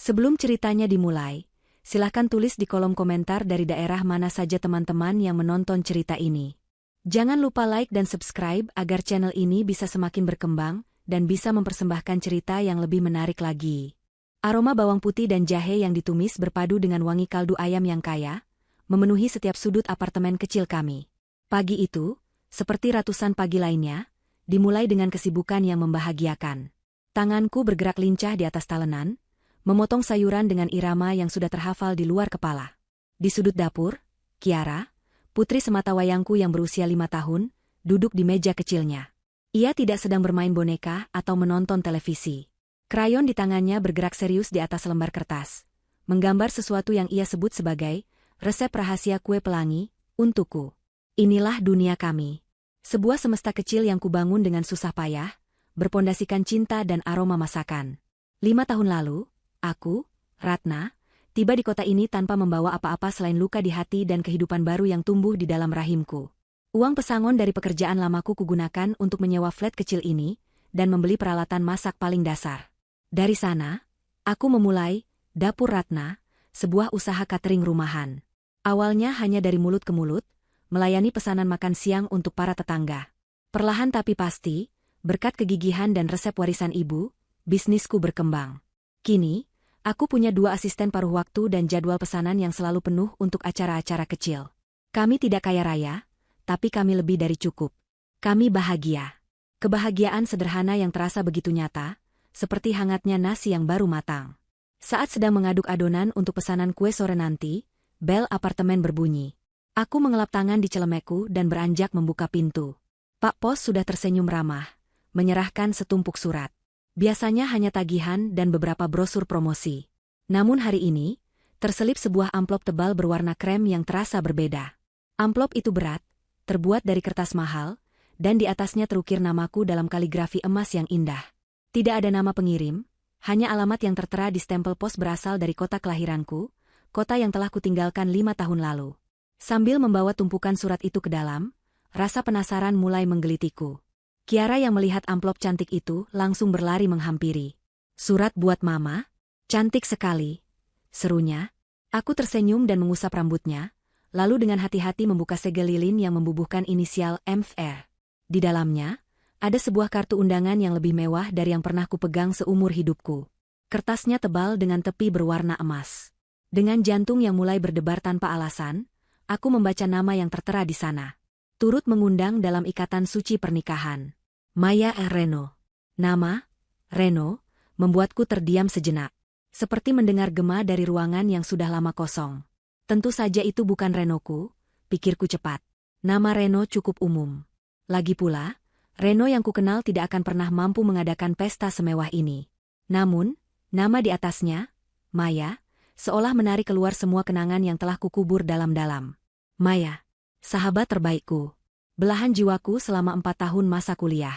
Sebelum ceritanya dimulai, silahkan tulis di kolom komentar dari daerah mana saja teman-teman yang menonton cerita ini. Jangan lupa like dan subscribe agar channel ini bisa semakin berkembang dan bisa mempersembahkan cerita yang lebih menarik lagi. Aroma bawang putih dan jahe yang ditumis berpadu dengan wangi kaldu ayam yang kaya, memenuhi setiap sudut apartemen kecil kami. Pagi itu, seperti ratusan pagi lainnya, dimulai dengan kesibukan yang membahagiakan. Tanganku bergerak lincah di atas talenan, memotong sayuran dengan irama yang sudah terhafal di luar kepala. Di sudut dapur, Kiara, putri sematawayangku yang berusia 5 tahun, duduk di meja kecilnya. Ia tidak sedang bermain boneka atau menonton televisi. Krayon di tangannya bergerak serius di atas lembar kertas, menggambar sesuatu yang ia sebut sebagai resep rahasia kue pelangi untukku. Inilah dunia kami. Sebuah semesta kecil yang kubangun dengan susah payah, berpondasikan cinta dan aroma masakan. 5 tahun lalu, aku, Ratna, tiba di kota ini tanpa membawa apa-apa selain luka di hati dan kehidupan baru yang tumbuh di dalam rahimku. Uang pesangon dari pekerjaan lamaku kugunakan untuk menyewa flat kecil ini dan membeli peralatan masak paling dasar. Dari sana, aku memulai Dapur Ratna, sebuah usaha catering rumahan. Awalnya hanya dari mulut ke mulut, melayani pesanan makan siang untuk para tetangga. Perlahan tapi pasti, berkat kegigihan dan resep warisan ibu, bisnisku berkembang. Kini, aku punya 2 asisten paruh waktu dan jadwal pesanan yang selalu penuh untuk acara-acara kecil. Kami tidak kaya raya, tapi kami lebih dari cukup. Kami bahagia. Kebahagiaan sederhana yang terasa begitu nyata, seperti hangatnya nasi yang baru matang. Saat sedang mengaduk adonan untuk pesanan kue sore nanti, bel apartemen berbunyi. Aku mengelap tangan di celemekku dan beranjak membuka pintu. Pak Pos sudah tersenyum ramah, menyerahkan setumpuk surat. Biasanya hanya tagihan dan beberapa brosur promosi. Namun hari ini, terselip sebuah amplop tebal berwarna krem yang terasa berbeda. Amplop itu berat, terbuat dari kertas mahal, dan di atasnya terukir namaku dalam kaligrafi emas yang indah. Tidak ada nama pengirim, hanya alamat yang tertera di stempel pos berasal dari kota kelahiranku, kota yang telah kutinggalkan 5 tahun lalu. Sambil membawa tumpukan surat itu ke dalam, rasa penasaran mulai menggelitiku. Kiara yang melihat amplop cantik itu langsung berlari menghampiri. "Surat buat Mama? Cantik sekali," serunya. Aku tersenyum dan mengusap rambutnya, lalu dengan hati-hati membuka segel lilin yang membubuhkan inisial MFR. Di dalamnya, ada sebuah kartu undangan yang lebih mewah dari yang pernah kupegang seumur hidupku. Kertasnya tebal dengan tepi berwarna emas. Dengan jantung yang mulai berdebar tanpa alasan, aku membaca nama yang tertera di sana. Turut mengundang dalam ikatan suci pernikahan. Maya Reno. Nama, Reno, membuatku terdiam sejenak. Seperti mendengar gema dari ruangan yang sudah lama kosong. Tentu saja itu bukan Renoku, pikirku cepat. Nama Reno cukup umum. Lagi pula, Reno yang kukenal tidak akan pernah mampu mengadakan pesta semewah ini. Namun, nama di atasnya, Maya, seolah menarik keluar semua kenangan yang telah kukubur dalam-dalam. Maya, sahabat terbaikku. Belahan jiwaku selama 4 tahun masa kuliah.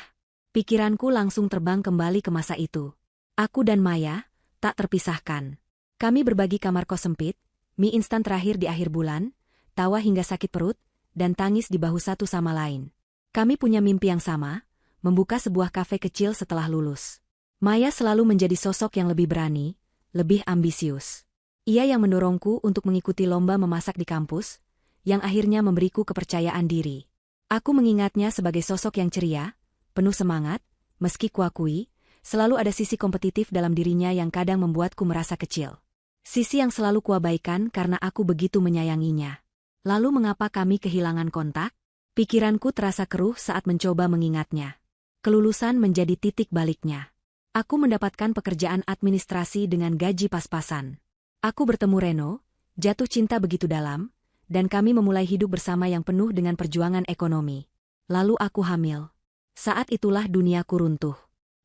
Pikiranku langsung terbang kembali ke masa itu. Aku dan Maya tak terpisahkan. Kami berbagi kamar kos sempit, mie instan terakhir di akhir bulan, tawa hingga sakit perut, dan tangis di bahu satu sama lain. Kami punya mimpi yang sama, membuka sebuah kafe kecil setelah lulus. Maya selalu menjadi sosok yang lebih berani, lebih ambisius. Ia yang mendorongku untuk mengikuti lomba memasak di kampus, yang akhirnya memberiku kepercayaan diri. Aku mengingatnya sebagai sosok yang ceria, penuh semangat, meski kuakui, selalu ada sisi kompetitif dalam dirinya yang kadang membuatku merasa kecil. Sisi yang selalu kuabaikan karena aku begitu menyayanginya. Lalu mengapa kami kehilangan kontak? Pikiranku terasa keruh saat mencoba mengingatnya. Kelulusan menjadi titik baliknya. Aku mendapatkan pekerjaan administrasi dengan gaji pas-pasan. Aku bertemu Reno, jatuh cinta begitu dalam, dan kami memulai hidup bersama yang penuh dengan perjuangan ekonomi. Lalu aku hamil. Saat itulah duniaku runtuh.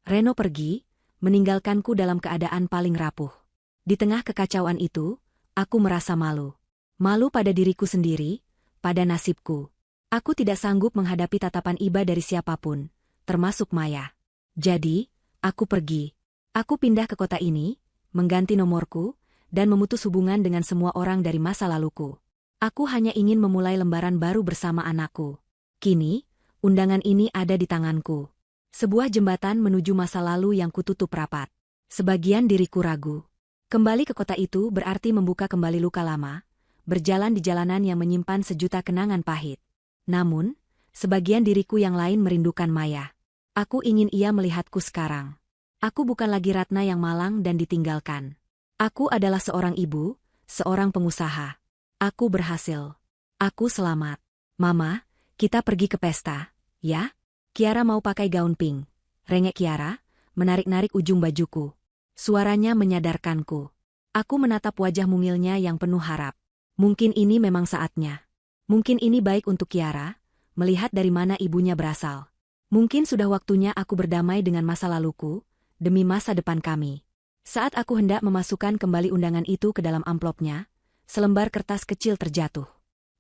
Reno pergi, meninggalkanku dalam keadaan paling rapuh. Di tengah kekacauan itu, aku merasa malu. Malu pada diriku sendiri, pada nasibku. Aku tidak sanggup menghadapi tatapan iba dari siapapun, termasuk Maya. Jadi, aku pergi. Aku pindah ke kota ini, mengganti nomorku, dan memutus hubungan dengan semua orang dari masa laluku. Aku hanya ingin memulai lembaran baru bersama anakku. Kini, undangan ini ada di tanganku. Sebuah jembatan menuju masa lalu yang kututup rapat. Sebagian diriku ragu. Kembali ke kota itu berarti membuka kembali luka lama, berjalan di jalanan yang menyimpan sejuta kenangan pahit. Namun, sebagian diriku yang lain merindukan Maya. Aku ingin ia melihatku sekarang. Aku bukan lagi Ratna yang malang dan ditinggalkan. Aku adalah seorang ibu, seorang pengusaha. Aku berhasil. Aku selamat. Mama, kita pergi ke pesta, ya? Kiara mau pakai gaun pink. Rengek Kiara, menarik-narik ujung bajuku. Suaranya menyadarkanku. Aku menatap wajah mungilnya yang penuh harap. Mungkin ini memang saatnya. Mungkin ini baik untuk Kiara, melihat dari mana ibunya berasal. Mungkin sudah waktunya aku berdamai dengan masa laluku, demi masa depan kami. Saat aku hendak memasukkan kembali undangan itu ke dalam amplopnya, selembar kertas kecil terjatuh.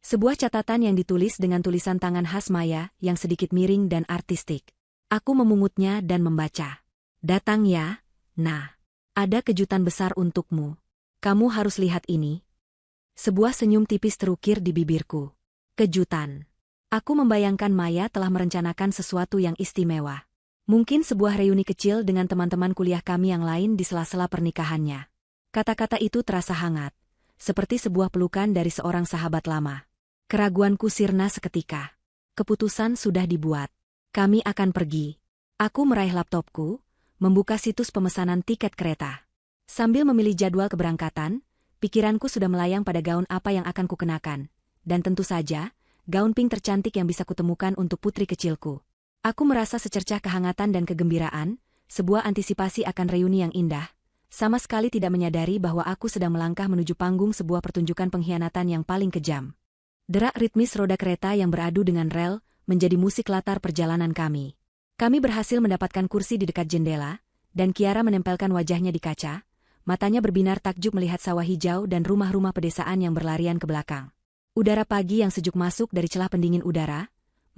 Sebuah catatan yang ditulis dengan tulisan tangan khas Maya yang sedikit miring dan artistik. Aku memungutnya dan membaca. Datang ya, nah. Ada kejutan besar untukmu. Kamu harus lihat ini. Sebuah senyum tipis terukir di bibirku. Kejutan. Aku membayangkan Maya telah merencanakan sesuatu yang istimewa. Mungkin sebuah reuni kecil dengan teman-teman kuliah kami yang lain di sela-sela pernikahannya. Kata-kata itu terasa hangat, seperti sebuah pelukan dari seorang sahabat lama. Keraguanku sirna seketika. Keputusan sudah dibuat. Kami akan pergi. Aku meraih laptopku, membuka situs pemesanan tiket kereta. Sambil memilih jadwal keberangkatan, pikiranku sudah melayang pada gaun apa yang akan kukenakan. Dan tentu saja, gaun pink tercantik yang bisa kutemukan untuk putri kecilku. Aku merasa secercah kehangatan dan kegembiraan, sebuah antisipasi akan reuni yang indah. Sama sekali tidak menyadari bahwa aku sedang melangkah menuju panggung sebuah pertunjukan pengkhianatan yang paling kejam. Derak ritmis roda kereta yang beradu dengan rel, menjadi musik latar perjalanan kami. Kami berhasil mendapatkan kursi di dekat jendela, dan Kiara menempelkan wajahnya di kaca, matanya berbinar takjub melihat sawah hijau dan rumah-rumah pedesaan yang berlarian ke belakang. Udara pagi yang sejuk masuk dari celah pendingin udara,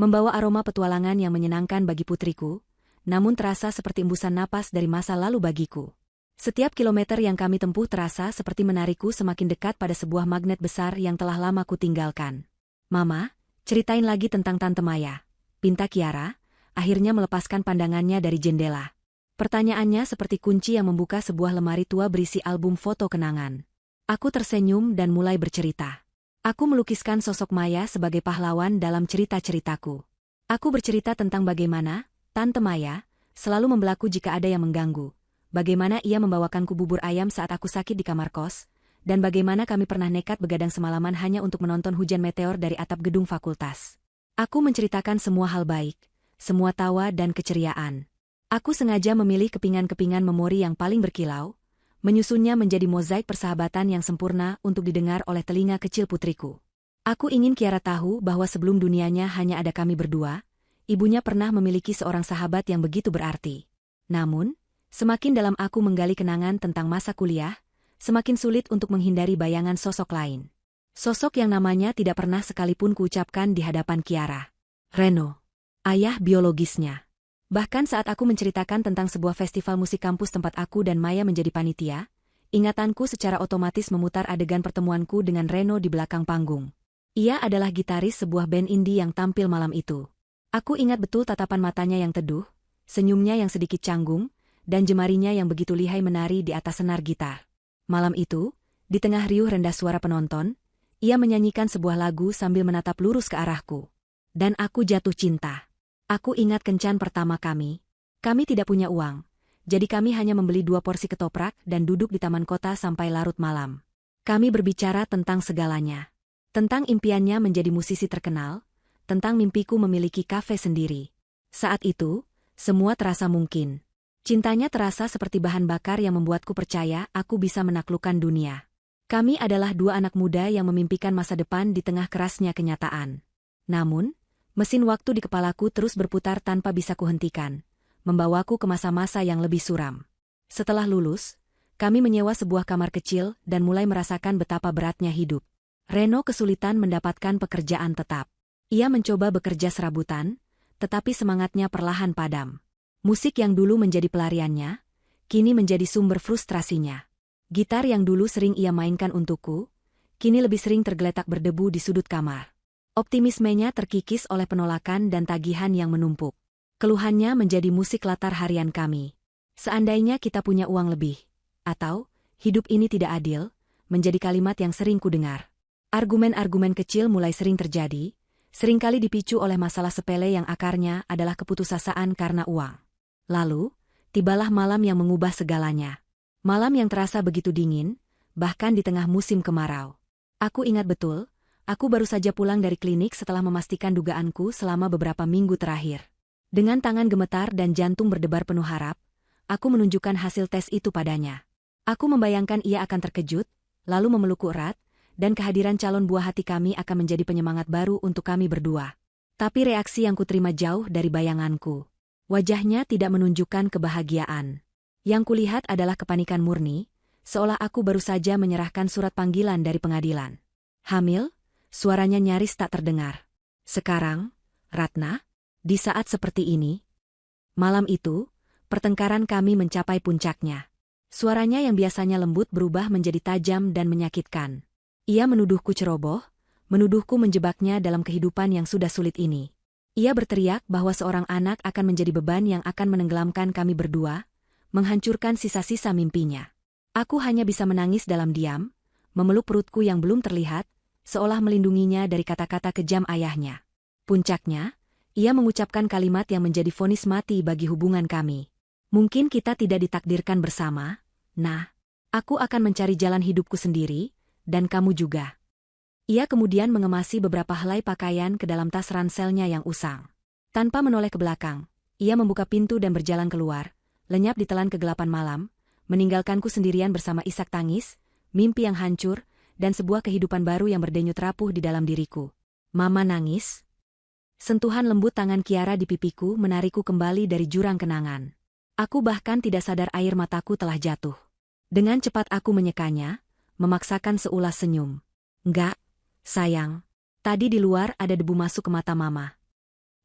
membawa aroma petualangan yang menyenangkan bagi putriku, namun terasa seperti embusan napas dari masa lalu bagiku. Setiap kilometer yang kami tempuh terasa seperti menarikku semakin dekat pada sebuah magnet besar yang telah lama kutinggalkan. Mama, ceritain lagi tentang Tante Maya, pinta Kiara, akhirnya melepaskan pandangannya dari jendela. Pertanyaannya seperti kunci yang membuka sebuah lemari tua berisi album foto kenangan. Aku tersenyum dan mulai bercerita. Aku melukiskan sosok Maya sebagai pahlawan dalam cerita-ceritaku. Aku bercerita tentang bagaimana Tante Maya selalu membelaku jika ada yang mengganggu, bagaimana ia membawakanku bubur ayam saat aku sakit di kamar kos, dan bagaimana kami pernah nekat begadang semalaman hanya untuk menonton hujan meteor dari atap gedung fakultas. Aku menceritakan semua hal baik, semua tawa dan keceriaan. Aku sengaja memilih kepingan-kepingan memori yang paling berkilau, menyusunnya menjadi mozaik persahabatan yang sempurna untuk didengar oleh telinga kecil putriku. Aku ingin Kiara tahu bahwa sebelum dunianya hanya ada kami berdua, ibunya pernah memiliki seorang sahabat yang begitu berarti. Namun, semakin dalam aku menggali kenangan tentang masa kuliah, semakin sulit untuk menghindari bayangan sosok lain. Sosok yang namanya tidak pernah sekalipun kuucapkan di hadapan Kiara. Reno. Ayah biologisnya. Bahkan saat aku menceritakan tentang sebuah festival musik kampus tempat aku dan Maya menjadi panitia, ingatanku secara otomatis memutar adegan pertemuanku dengan Reno di belakang panggung. Ia adalah gitaris sebuah band indie yang tampil malam itu. Aku ingat betul tatapan matanya yang teduh, senyumnya yang sedikit canggung, dan jemarinya yang begitu lihai menari di atas senar gitar. Malam itu, di tengah riuh rendah suara penonton, ia menyanyikan sebuah lagu sambil menatap lurus ke arahku. Dan aku jatuh cinta. Aku ingat kencan pertama kami. Kami tidak punya uang, jadi kami hanya membeli 2 porsi ketoprak dan duduk di taman kota sampai larut malam. Kami berbicara tentang segalanya. Tentang impiannya menjadi musisi terkenal, tentang mimpiku memiliki kafe sendiri. Saat itu, semua terasa mungkin. Cintanya terasa seperti bahan bakar yang membuatku percaya aku bisa menaklukkan dunia. Kami adalah 2 anak muda yang memimpikan masa depan di tengah kerasnya kenyataan. Namun, mesin waktu di kepalaku terus berputar tanpa bisa kuhentikan, membawaku ke masa-masa yang lebih suram. Setelah lulus, kami menyewa sebuah kamar kecil dan mulai merasakan betapa beratnya hidup. Reno kesulitan mendapatkan pekerjaan tetap. Ia mencoba bekerja serabutan, tetapi semangatnya perlahan padam. Musik yang dulu menjadi pelariannya, kini menjadi sumber frustrasinya. Gitar yang dulu sering ia mainkan untukku, kini lebih sering tergeletak berdebu di sudut kamar. Optimismenya terkikis oleh penolakan dan tagihan yang menumpuk. Keluhannya menjadi musik latar harian kami. Seandainya kita punya uang lebih, atau hidup ini tidak adil, menjadi kalimat yang sering kudengar. Argumen-argumen kecil mulai sering terjadi, seringkali dipicu oleh masalah sepele yang akarnya adalah keputusasaan karena uang. Lalu, tibalah malam yang mengubah segalanya. Malam yang terasa begitu dingin, bahkan di tengah musim kemarau. Aku ingat betul, aku baru saja pulang dari klinik setelah memastikan dugaanku selama beberapa minggu terakhir. Dengan tangan gemetar dan jantung berdebar penuh harap, aku menunjukkan hasil tes itu padanya. Aku membayangkan ia akan terkejut, lalu memelukku erat, dan kehadiran calon buah hati kami akan menjadi penyemangat baru untuk kami berdua. Tapi reaksi yang kuterima jauh dari bayanganku. Wajahnya tidak menunjukkan kebahagiaan. Yang kulihat adalah kepanikan murni, seolah aku baru saja menyerahkan surat panggilan dari pengadilan. Hamil? Suaranya nyaris tak terdengar. Sekarang, Ratna, di saat seperti ini. Malam itu, pertengkaran kami mencapai puncaknya. Suaranya yang biasanya lembut berubah menjadi tajam dan menyakitkan. Ia menuduhku ceroboh, menuduhku menjebaknya dalam kehidupan yang sudah sulit ini. Ia berteriak bahwa seorang anak akan menjadi beban yang akan menenggelamkan kami berdua, menghancurkan sisa-sisa mimpinya. Aku hanya bisa menangis dalam diam, memeluk perutku yang belum terlihat, seolah melindunginya dari kata-kata kejam ayahnya. Puncaknya, ia mengucapkan kalimat yang menjadi vonis mati bagi hubungan kami. Mungkin kita tidak ditakdirkan bersama, nah, aku akan mencari jalan hidupku sendiri, dan kamu juga. Ia kemudian mengemasi beberapa helai pakaian ke dalam tas ranselnya yang usang. Tanpa menoleh ke belakang, ia membuka pintu dan berjalan keluar, lenyap ditelan kegelapan malam, meninggalkanku sendirian bersama isak tangis, mimpi yang hancur, dan sebuah kehidupan baru yang berdenyut rapuh di dalam diriku. Mama nangis. Sentuhan lembut tangan Kiara di pipiku menarikku kembali dari jurang kenangan. Aku bahkan tidak sadar air mataku telah jatuh. Dengan cepat aku menyekanya, memaksakan seulas senyum. Enggak, sayang. Tadi di luar ada debu masuk ke mata mama.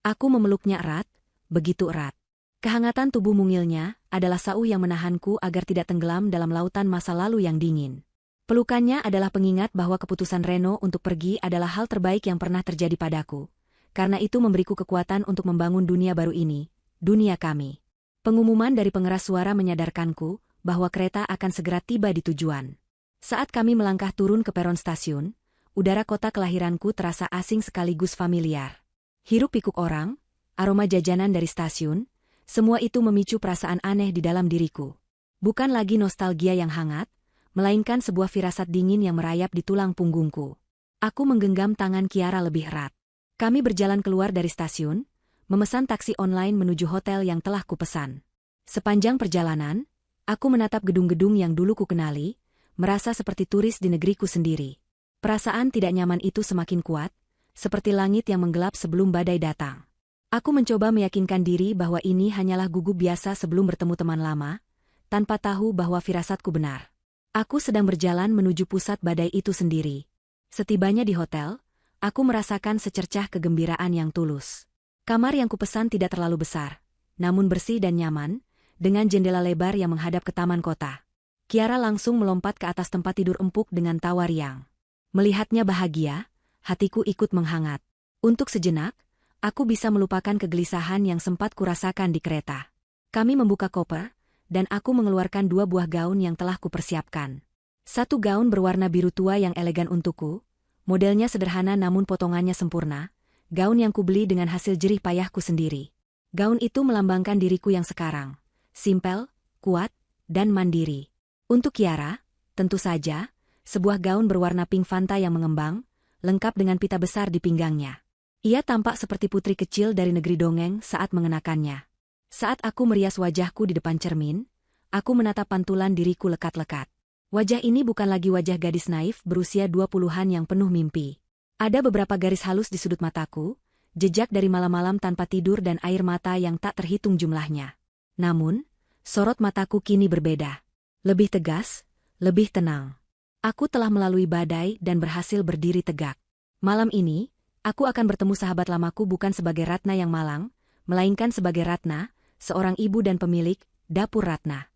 Aku memeluknya erat, begitu erat. Kehangatan tubuh mungilnya adalah sauh yang menahanku agar tidak tenggelam dalam lautan masa lalu yang dingin. Pelukannya adalah pengingat bahwa keputusan Reno untuk pergi adalah hal terbaik yang pernah terjadi padaku. Karena itu memberiku kekuatan untuk membangun dunia baru ini, dunia kami. Pengumuman dari pengeras suara menyadarkanku bahwa kereta akan segera tiba di tujuan. Saat kami melangkah turun ke peron stasiun, udara kota kelahiranku terasa asing sekaligus familiar. Hiruk-pikuk orang, aroma jajanan dari stasiun, semua itu memicu perasaan aneh di dalam diriku. Bukan lagi nostalgia yang hangat, melainkan sebuah firasat dingin yang merayap di tulang punggungku. Aku menggenggam tangan Kiara lebih erat. Kami berjalan keluar dari stasiun, memesan taksi online menuju hotel yang telah kupesan. Sepanjang perjalanan, aku menatap gedung-gedung yang dulu kukenali, merasa seperti turis di negeriku sendiri. Perasaan tidak nyaman itu semakin kuat, seperti langit yang menggelap sebelum badai datang. Aku mencoba meyakinkan diri bahwa ini hanyalah gugup biasa sebelum bertemu teman lama, tanpa tahu bahwa firasatku benar. Aku sedang berjalan menuju pusat badai itu sendiri. Setibanya di hotel, aku merasakan secercah kegembiraan yang tulus. Kamar yang kupesan tidak terlalu besar, namun bersih dan nyaman, dengan jendela lebar yang menghadap ke taman kota. Kiara langsung melompat ke atas tempat tidur empuk dengan tawa riang. Melihatnya bahagia, hatiku ikut menghangat. Untuk sejenak, aku bisa melupakan kegelisahan yang sempat kurasakan di kereta. Kami membuka koper, dan aku mengeluarkan 2 buah gaun yang telah kupersiapkan. Satu gaun berwarna biru tua yang elegan untukku, modelnya sederhana namun potongannya sempurna, gaun yang kubeli dengan hasil jerih payahku sendiri. Gaun itu melambangkan diriku yang sekarang, simpel, kuat, dan mandiri. Untuk Kiara, tentu saja, sebuah gaun berwarna pink Fanta yang mengembang, lengkap dengan pita besar di pinggangnya. Ia tampak seperti putri kecil dari negeri dongeng saat mengenakannya. Saat aku merias wajahku di depan cermin, aku menatap pantulan diriku lekat-lekat. Wajah ini bukan lagi wajah gadis naif berusia 20-an yang penuh mimpi. Ada beberapa garis halus di sudut mataku, jejak dari malam-malam tanpa tidur dan air mata yang tak terhitung jumlahnya. Namun, sorot mataku kini berbeda. Lebih tegas, lebih tenang. Aku telah melalui badai dan berhasil berdiri tegak. Malam ini, aku akan bertemu sahabat lamaku bukan sebagai Ratna yang malang, melainkan sebagai Ratna, seorang ibu dan pemilik dapur Ratna.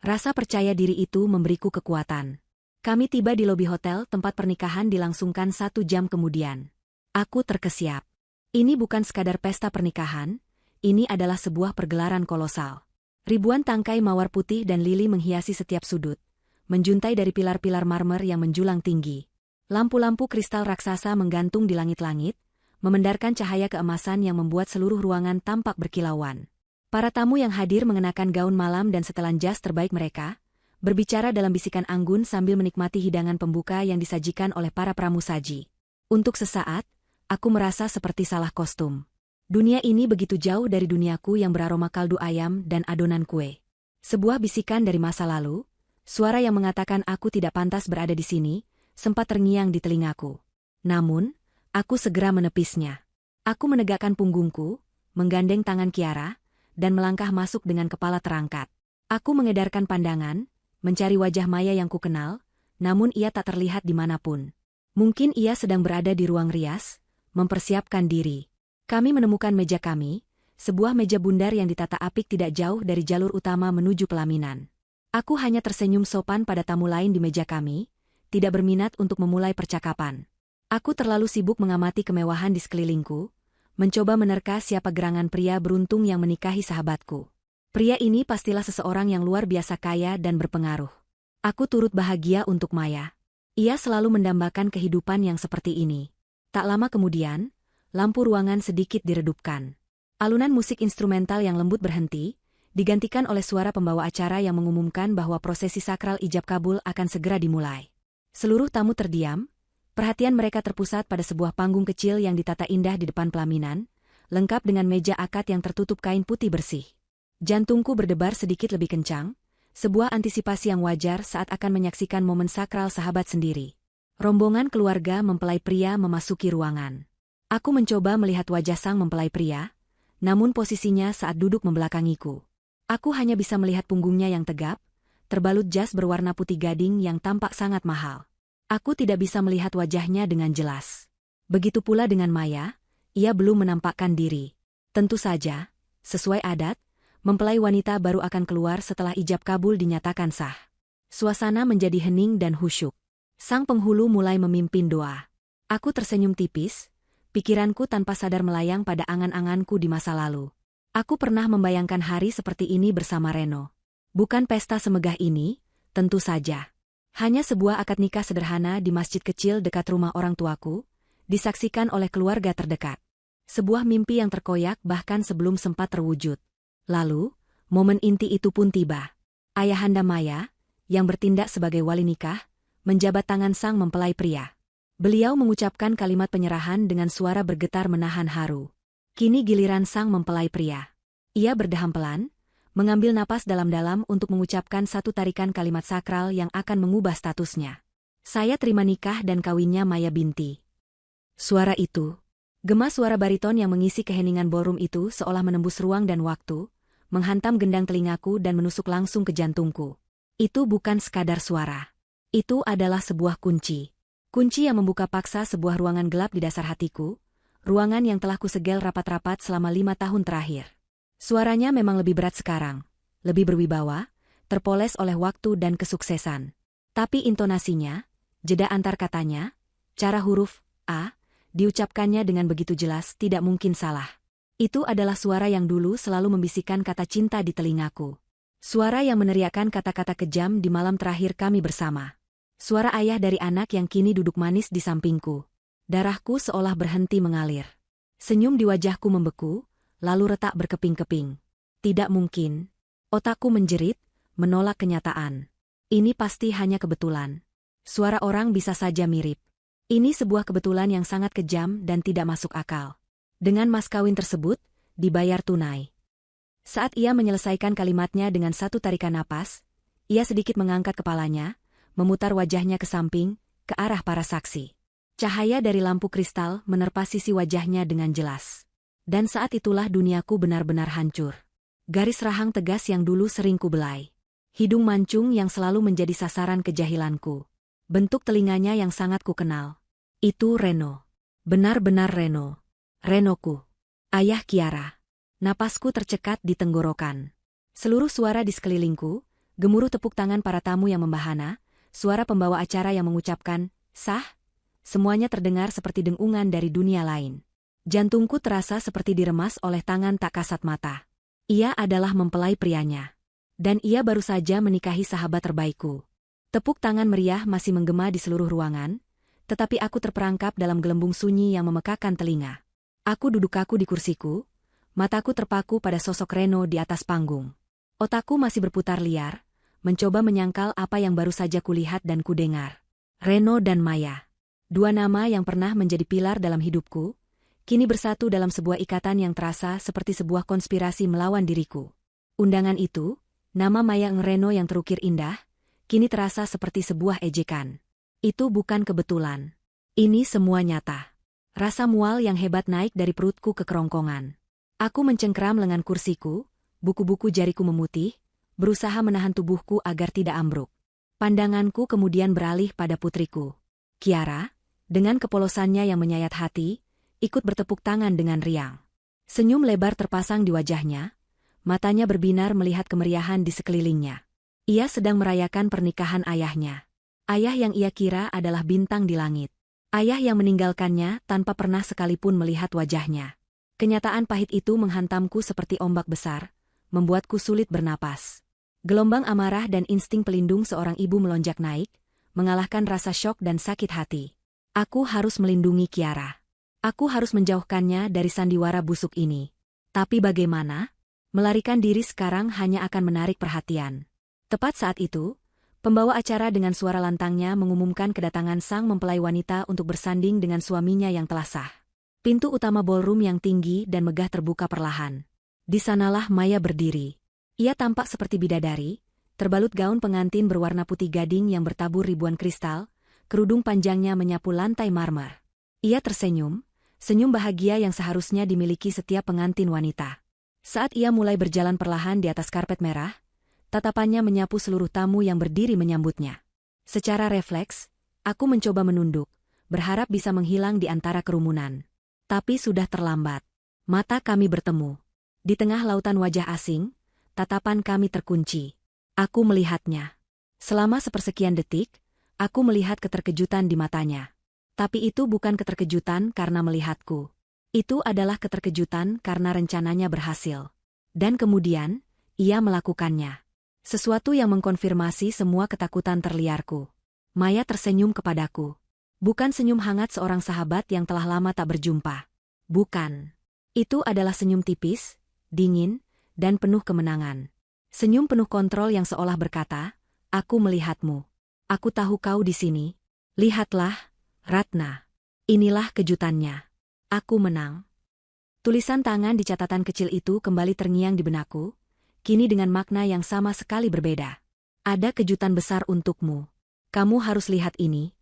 Rasa percaya diri itu memberiku kekuatan. Kami tiba di lobi hotel tempat pernikahan dilangsungkan 1 jam kemudian. Aku terkesiap. Ini bukan sekadar pesta pernikahan, ini adalah sebuah pergelaran kolosal. Ribuan tangkai mawar putih dan lili menghiasi setiap sudut, menjuntai dari pilar-pilar marmer yang menjulang tinggi. Lampu-lampu kristal raksasa menggantung di langit-langit, memendarkan cahaya keemasan yang membuat seluruh ruangan tampak berkilauan. Para tamu yang hadir mengenakan gaun malam dan setelan jas terbaik mereka, berbicara dalam bisikan anggun sambil menikmati hidangan pembuka yang disajikan oleh para pramusaji. Untuk sesaat, aku merasa seperti salah kostum. Dunia ini begitu jauh dari duniaku yang beraroma kaldu ayam dan adonan kue. Sebuah bisikan dari masa lalu, suara yang mengatakan aku tidak pantas berada di sini, sempat terngiang di telingaku. Namun, aku segera menepisnya. Aku menegakkan punggungku, menggandeng tangan Kiara, dan melangkah masuk dengan kepala terangkat. Aku mengedarkan pandangan, mencari wajah Maya yang kukenal, namun ia tak terlihat dimanapun. Mungkin ia sedang berada di ruang rias, mempersiapkan diri. Kami menemukan meja kami, sebuah meja bundar yang ditata apik tidak jauh dari jalur utama menuju pelaminan. Aku hanya tersenyum sopan pada tamu lain di meja kami, tidak berminat untuk memulai percakapan. Aku terlalu sibuk mengamati kemewahan di sekelilingku, mencoba menerka siapa gerangan pria beruntung yang menikahi sahabatku. Pria ini pastilah seseorang yang luar biasa kaya dan berpengaruh. Aku turut bahagia untuk Maya. Ia selalu mendambakan kehidupan yang seperti ini. Tak lama kemudian, lampu ruangan sedikit diredupkan. Alunan musik instrumental yang lembut berhenti, digantikan oleh suara pembawa acara yang mengumumkan bahwa prosesi sakral ijab kabul akan segera dimulai. Seluruh tamu terdiam, perhatian mereka terpusat pada sebuah panggung kecil yang ditata indah di depan pelaminan, lengkap dengan meja akad yang tertutup kain putih bersih. Jantungku berdebar sedikit lebih kencang, sebuah antisipasi yang wajar saat akan menyaksikan momen sakral sahabat sendiri. Rombongan keluarga mempelai pria memasuki ruangan. Aku mencoba melihat wajah sang mempelai pria, namun posisinya saat duduk membelakangiku. Aku hanya bisa melihat punggungnya yang tegap, terbalut jas berwarna putih gading yang tampak sangat mahal. Aku tidak bisa melihat wajahnya dengan jelas. Begitu pula dengan Maya, ia belum menampakkan diri. Tentu saja, sesuai adat, mempelai wanita baru akan keluar setelah ijab kabul dinyatakan sah. Suasana menjadi hening dan khusyuk. Sang penghulu mulai memimpin doa. Aku tersenyum tipis, pikiranku tanpa sadar melayang pada angan-anganku di masa lalu. Aku pernah membayangkan hari seperti ini bersama Reno. Bukan pesta semegah ini, tentu saja. Hanya sebuah akad nikah sederhana di masjid kecil dekat rumah orang tuaku, disaksikan oleh keluarga terdekat. Sebuah mimpi yang terkoyak bahkan sebelum sempat terwujud. Lalu, momen inti itu pun tiba. Ayahanda Maya, yang bertindak sebagai wali nikah, menjabat tangan sang mempelai pria. Beliau mengucapkan kalimat penyerahan dengan suara bergetar menahan haru. Kini giliran sang mempelai pria. Ia berdeham pelan, mengambil napas dalam-dalam untuk mengucapkan satu tarikan kalimat sakral yang akan mengubah statusnya. Saya terima nikah dan kawinnya Maya binti. Suara itu, gema suara bariton yang mengisi keheningan ballroom itu seolah menembus ruang dan waktu, menghantam gendang telingaku dan menusuk langsung ke jantungku. Itu bukan sekadar suara. Itu adalah sebuah kunci. Kunci yang membuka paksa sebuah ruangan gelap di dasar hatiku, ruangan yang telah kusegel rapat-rapat selama 5 tahun terakhir. Suaranya memang lebih berat sekarang, lebih berwibawa, terpoles oleh waktu dan kesuksesan. Tapi intonasinya, jeda antar katanya, cara huruf A, diucapkannya dengan begitu jelas tidak mungkin salah. Itu adalah suara yang dulu selalu membisikkan kata cinta di telingaku. Suara yang meneriakkan kata-kata kejam di malam terakhir kami bersama. Suara ayah dari anak yang kini duduk manis di sampingku. Darahku seolah berhenti mengalir. Senyum di wajahku membeku, lalu retak berkeping-keping. Tidak mungkin. Otakku menjerit, menolak kenyataan. Ini pasti hanya kebetulan. Suara orang bisa saja mirip. Ini sebuah kebetulan yang sangat kejam dan tidak masuk akal. Dengan mas kawin tersebut, dibayar tunai. Saat ia menyelesaikan kalimatnya dengan satu tarikan napas, ia sedikit mengangkat kepalanya, memutar wajahnya ke samping, ke arah para saksi. Cahaya dari lampu kristal menerpa sisi wajahnya dengan jelas. Dan saat itulah duniaku benar-benar hancur. Garis rahang tegas yang dulu sering kubelai. Hidung mancung yang selalu menjadi sasaran kejahilanku. Bentuk telinganya yang sangat kukenal. Itu Reno. Benar-benar Reno. Renoku. Ayah Kiara. Napasku tercekat di tenggorokan. Seluruh suara di sekelilingku, gemuruh tepuk tangan para tamu yang membahana, suara pembawa acara yang mengucapkan, sah, semuanya terdengar seperti dengungan dari dunia lain. Jantungku terasa seperti diremas oleh tangan tak kasat mata. Ia adalah mempelai prianya. Dan ia baru saja menikahi sahabat terbaikku. Tepuk tangan meriah masih menggema di seluruh ruangan, tetapi aku terperangkap dalam gelembung sunyi yang memekakan telinga. Aku duduk kaku di kursiku, mataku terpaku pada sosok Reno di atas panggung. Otakku masih berputar liar, mencoba menyangkal apa yang baru saja kulihat dan kudengar. Reno dan Maya. Dua nama yang pernah menjadi pilar dalam hidupku, kini bersatu dalam sebuah ikatan yang terasa seperti sebuah konspirasi melawan diriku. Undangan itu, nama Maya Reno yang terukir indah, kini terasa seperti sebuah ejekan. Itu bukan kebetulan. Ini semua nyata. Rasa mual yang hebat naik dari perutku ke kerongkongan. Aku mencengkeram lengan kursiku, buku-buku jariku memutih, berusaha menahan tubuhku agar tidak ambruk. Pandanganku kemudian beralih pada putriku. Kiara, dengan kepolosannya yang menyayat hati, ikut bertepuk tangan dengan riang. Senyum lebar terpasang di wajahnya, matanya berbinar melihat kemeriahan di sekelilingnya. Ia sedang merayakan pernikahan ayahnya. Ayah yang ia kira adalah bintang di langit. Ayah yang meninggalkannya tanpa pernah sekalipun melihat wajahnya. Kenyataan pahit itu menghantamku seperti ombak besar, membuatku sulit bernapas. Gelombang amarah dan insting pelindung seorang ibu melonjak naik, mengalahkan rasa syok dan sakit hati. Aku harus melindungi Kiara. Aku harus menjauhkannya dari sandiwara busuk ini. Tapi bagaimana? Melarikan diri sekarang hanya akan menarik perhatian. Tepat saat itu, pembawa acara dengan suara lantangnya mengumumkan kedatangan sang mempelai wanita untuk bersanding dengan suaminya yang telah sah. Pintu utama ballroom yang tinggi dan megah terbuka perlahan. Di sanalah Maya berdiri. Ia tampak seperti bidadari, terbalut gaun pengantin berwarna putih gading yang bertabur ribuan kristal, kerudung panjangnya menyapu lantai marmer. Ia tersenyum, senyum bahagia yang seharusnya dimiliki setiap pengantin wanita. Saat ia mulai berjalan perlahan di atas karpet merah, tatapannya menyapu seluruh tamu yang berdiri menyambutnya. Secara refleks, aku mencoba menunduk, berharap bisa menghilang di antara kerumunan. Tapi sudah terlambat. Mata kami bertemu. Di tengah lautan wajah asing, tatapan kami terkunci. Aku melihatnya. Selama sepersekian detik, aku melihat keterkejutan di matanya. Tapi itu bukan keterkejutan karena melihatku. Itu adalah keterkejutan karena rencananya berhasil. Dan kemudian, ia melakukannya. Sesuatu yang mengkonfirmasi semua ketakutan terliarku. Maya tersenyum kepadaku. Bukan senyum hangat seorang sahabat yang telah lama tak berjumpa. Bukan. Itu adalah senyum tipis, dingin, dan penuh kemenangan. Senyum penuh kontrol yang seolah berkata, "Aku melihatmu. Aku tahu kau di sini. Lihatlah, Ratna. Inilah kejutannya. Aku menang." Tulisan tangan di catatan kecil itu kembali terngiang di benakku, kini dengan makna yang sama sekali berbeda. Ada kejutan besar untukmu. Kamu harus lihat ini.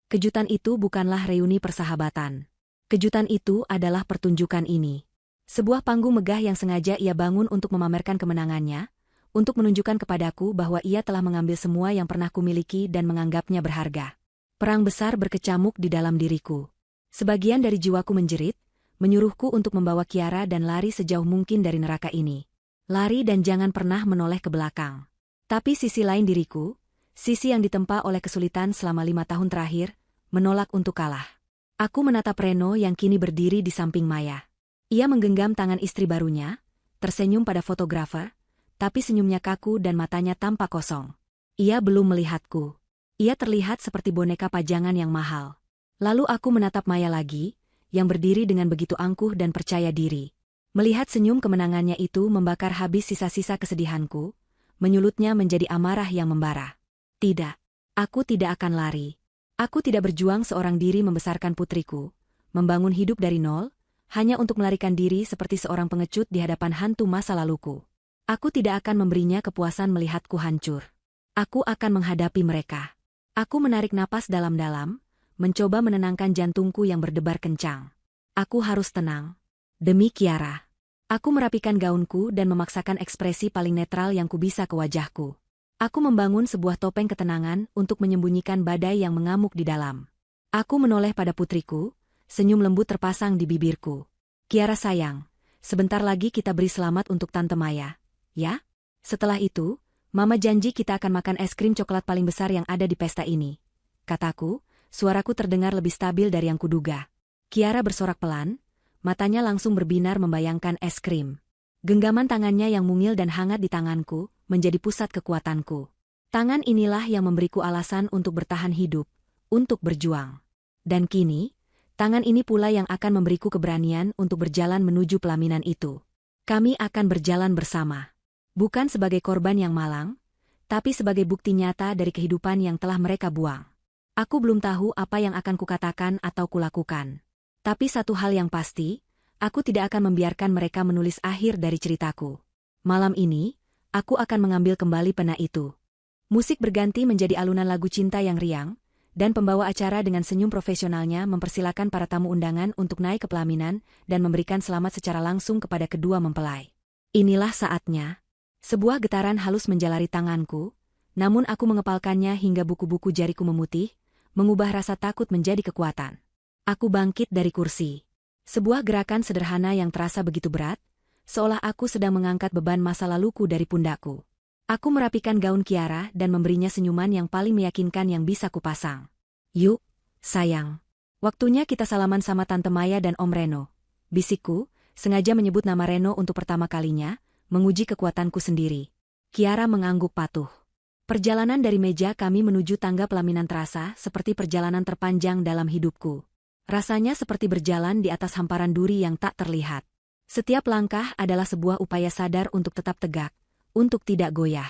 Kejutan itu bukanlah reuni persahabatan. Kejutan itu adalah pertunjukan ini. Sebuah panggung megah yang sengaja ia bangun untuk memamerkan kemenangannya, untuk menunjukkan kepadaku bahwa ia telah mengambil semua yang pernah kumiliki dan menganggapnya berharga. Perang besar berkecamuk di dalam diriku. Sebagian dari jiwaku menjerit, menyuruhku untuk membawa Kiara dan lari sejauh mungkin dari neraka ini. Lari dan jangan pernah menoleh ke belakang. Tapi sisi lain diriku, sisi yang ditempa oleh kesulitan selama 5 tahun terakhir, menolak untuk kalah. Aku menatap Reno yang kini berdiri di samping Maya. Ia menggenggam tangan istri barunya, tersenyum pada fotografer, tapi senyumnya kaku dan matanya tampak kosong. Ia belum melihatku. Ia terlihat seperti boneka pajangan yang mahal. Lalu aku menatap Maya lagi, yang berdiri dengan begitu angkuh dan percaya diri. Melihat senyum kemenangannya itu membakar habis sisa-sisa kesedihanku, menyulutnya menjadi amarah yang membara. Tidak, aku tidak akan lari. Aku tidak berjuang seorang diri membesarkan putriku, membangun hidup dari nol, hanya untuk melarikan diri seperti seorang pengecut di hadapan hantu masa laluku. Aku tidak akan memberinya kepuasan melihatku hancur. Aku akan menghadapi mereka. Aku menarik napas dalam-dalam, mencoba menenangkan jantungku yang berdebar kencang. Aku harus tenang. Demi Kiara. Aku merapikan gaunku dan memaksakan ekspresi paling netral yang kubisa ke wajahku. Aku membangun sebuah topeng ketenangan untuk menyembunyikan badai yang mengamuk di dalam. Aku menoleh pada putriku, senyum lembut terpasang di bibirku. Kiara sayang, sebentar lagi kita beri selamat untuk Tante Maya, ya? Setelah itu, Mama janji kita akan makan es krim coklat paling besar yang ada di pesta ini. Kataku, suaraku terdengar lebih stabil dari yang kuduga. Kiara bersorak pelan, matanya langsung berbinar membayangkan es krim. Genggaman tangannya yang mungil dan hangat di tanganku, menjadi pusat kekuatanku. Tangan inilah yang memberiku alasan untuk bertahan hidup, untuk berjuang. Dan kini, tangan ini pula yang akan memberiku keberanian untuk berjalan menuju pelaminan itu. Kami akan berjalan bersama. Bukan sebagai korban yang malang, tapi sebagai bukti nyata dari kehidupan yang telah mereka buang. Aku belum tahu apa yang akan kukatakan atau kulakukan. Tapi satu hal yang pasti, aku tidak akan membiarkan mereka menulis akhir dari ceritaku. Malam ini, aku akan mengambil kembali pena itu. Musik berganti menjadi alunan lagu cinta yang riang, dan pembawa acara dengan senyum profesionalnya mempersilakan para tamu undangan untuk naik ke pelaminan dan memberikan selamat secara langsung kepada kedua mempelai. Inilah saatnya. Sebuah getaran halus menjalari tanganku, namun aku mengepalkannya hingga buku-buku jariku memutih, mengubah rasa takut menjadi kekuatan. Aku bangkit dari kursi. Sebuah gerakan sederhana yang terasa begitu berat, seolah aku sedang mengangkat beban masa laluku dari pundakku. Aku merapikan gaun Kiara dan memberinya senyuman yang paling meyakinkan yang bisa kupasang. Yuk, sayang. Waktunya kita salaman sama Tante Maya dan Om Reno. Bisikku, sengaja menyebut nama Reno untuk pertama kalinya, menguji kekuatanku sendiri. Kiara mengangguk patuh. Perjalanan dari meja kami menuju tangga pelaminan terasa seperti perjalanan terpanjang dalam hidupku. Rasanya seperti berjalan di atas hamparan duri yang tak terlihat. Setiap langkah adalah sebuah upaya sadar untuk tetap tegak, untuk tidak goyah.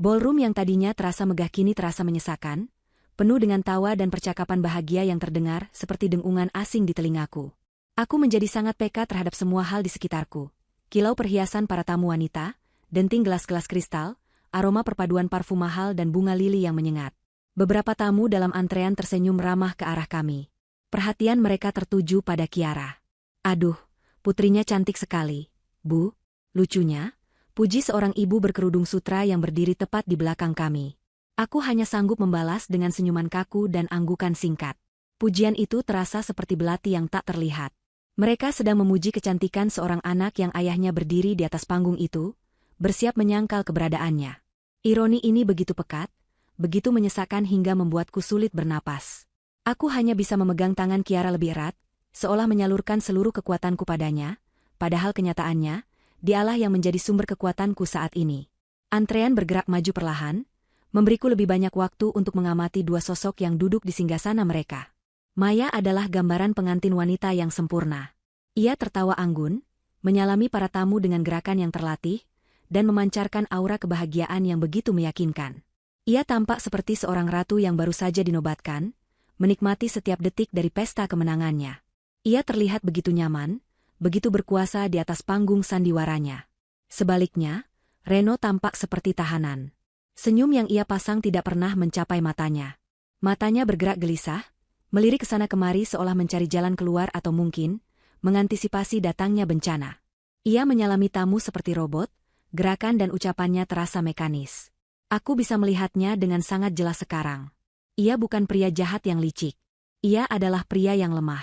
Ballroom yang tadinya terasa megah kini terasa menyesakan, penuh dengan tawa dan percakapan bahagia yang terdengar seperti dengungan asing di telingaku. Aku menjadi sangat peka terhadap semua hal di sekitarku. Kilau perhiasan para tamu wanita, denting gelas-gelas kristal, aroma perpaduan parfum mahal dan bunga lili yang menyengat. Beberapa tamu dalam antrean tersenyum ramah ke arah kami. Perhatian mereka tertuju pada Kiara. Aduh, putrinya cantik sekali, Bu. Lucunya, puji seorang ibu berkerudung sutra yang berdiri tepat di belakang kami. Aku hanya sanggup membalas dengan senyuman kaku dan anggukan singkat. Pujian itu terasa seperti belati yang tak terlihat. Mereka sedang memuji kecantikan seorang anak yang ayahnya berdiri di atas panggung itu, bersiap menyangkal keberadaannya. Ironi ini begitu pekat, begitu menyesakan hingga membuatku sulit bernapas. Aku hanya bisa memegang tangan Kiara lebih erat, seolah menyalurkan seluruh kekuatanku padanya, padahal kenyataannya, dialah yang menjadi sumber kekuatanku saat ini. Antrean bergerak maju perlahan, memberiku lebih banyak waktu untuk mengamati dua sosok yang duduk di singgasana mereka. Maya adalah gambaran pengantin wanita yang sempurna. Ia tertawa anggun, menyalami para tamu dengan gerakan yang terlatih, dan memancarkan aura kebahagiaan yang begitu meyakinkan. Ia tampak seperti seorang ratu yang baru saja dinobatkan, menikmati setiap detik dari pesta kemenangannya. Ia terlihat begitu nyaman, begitu berkuasa di atas panggung sandiwaranya. Sebaliknya, Reno tampak seperti tahanan. Senyum yang ia pasang tidak pernah mencapai matanya. Matanya bergerak gelisah, melirik kesana kemari seolah mencari jalan keluar atau mungkin, mengantisipasi datangnya bencana. Ia menyalami tamu seperti robot, gerakan dan ucapannya terasa mekanis. Aku bisa melihatnya dengan sangat jelas sekarang. Ia bukan pria jahat yang licik. Ia adalah pria yang lemah.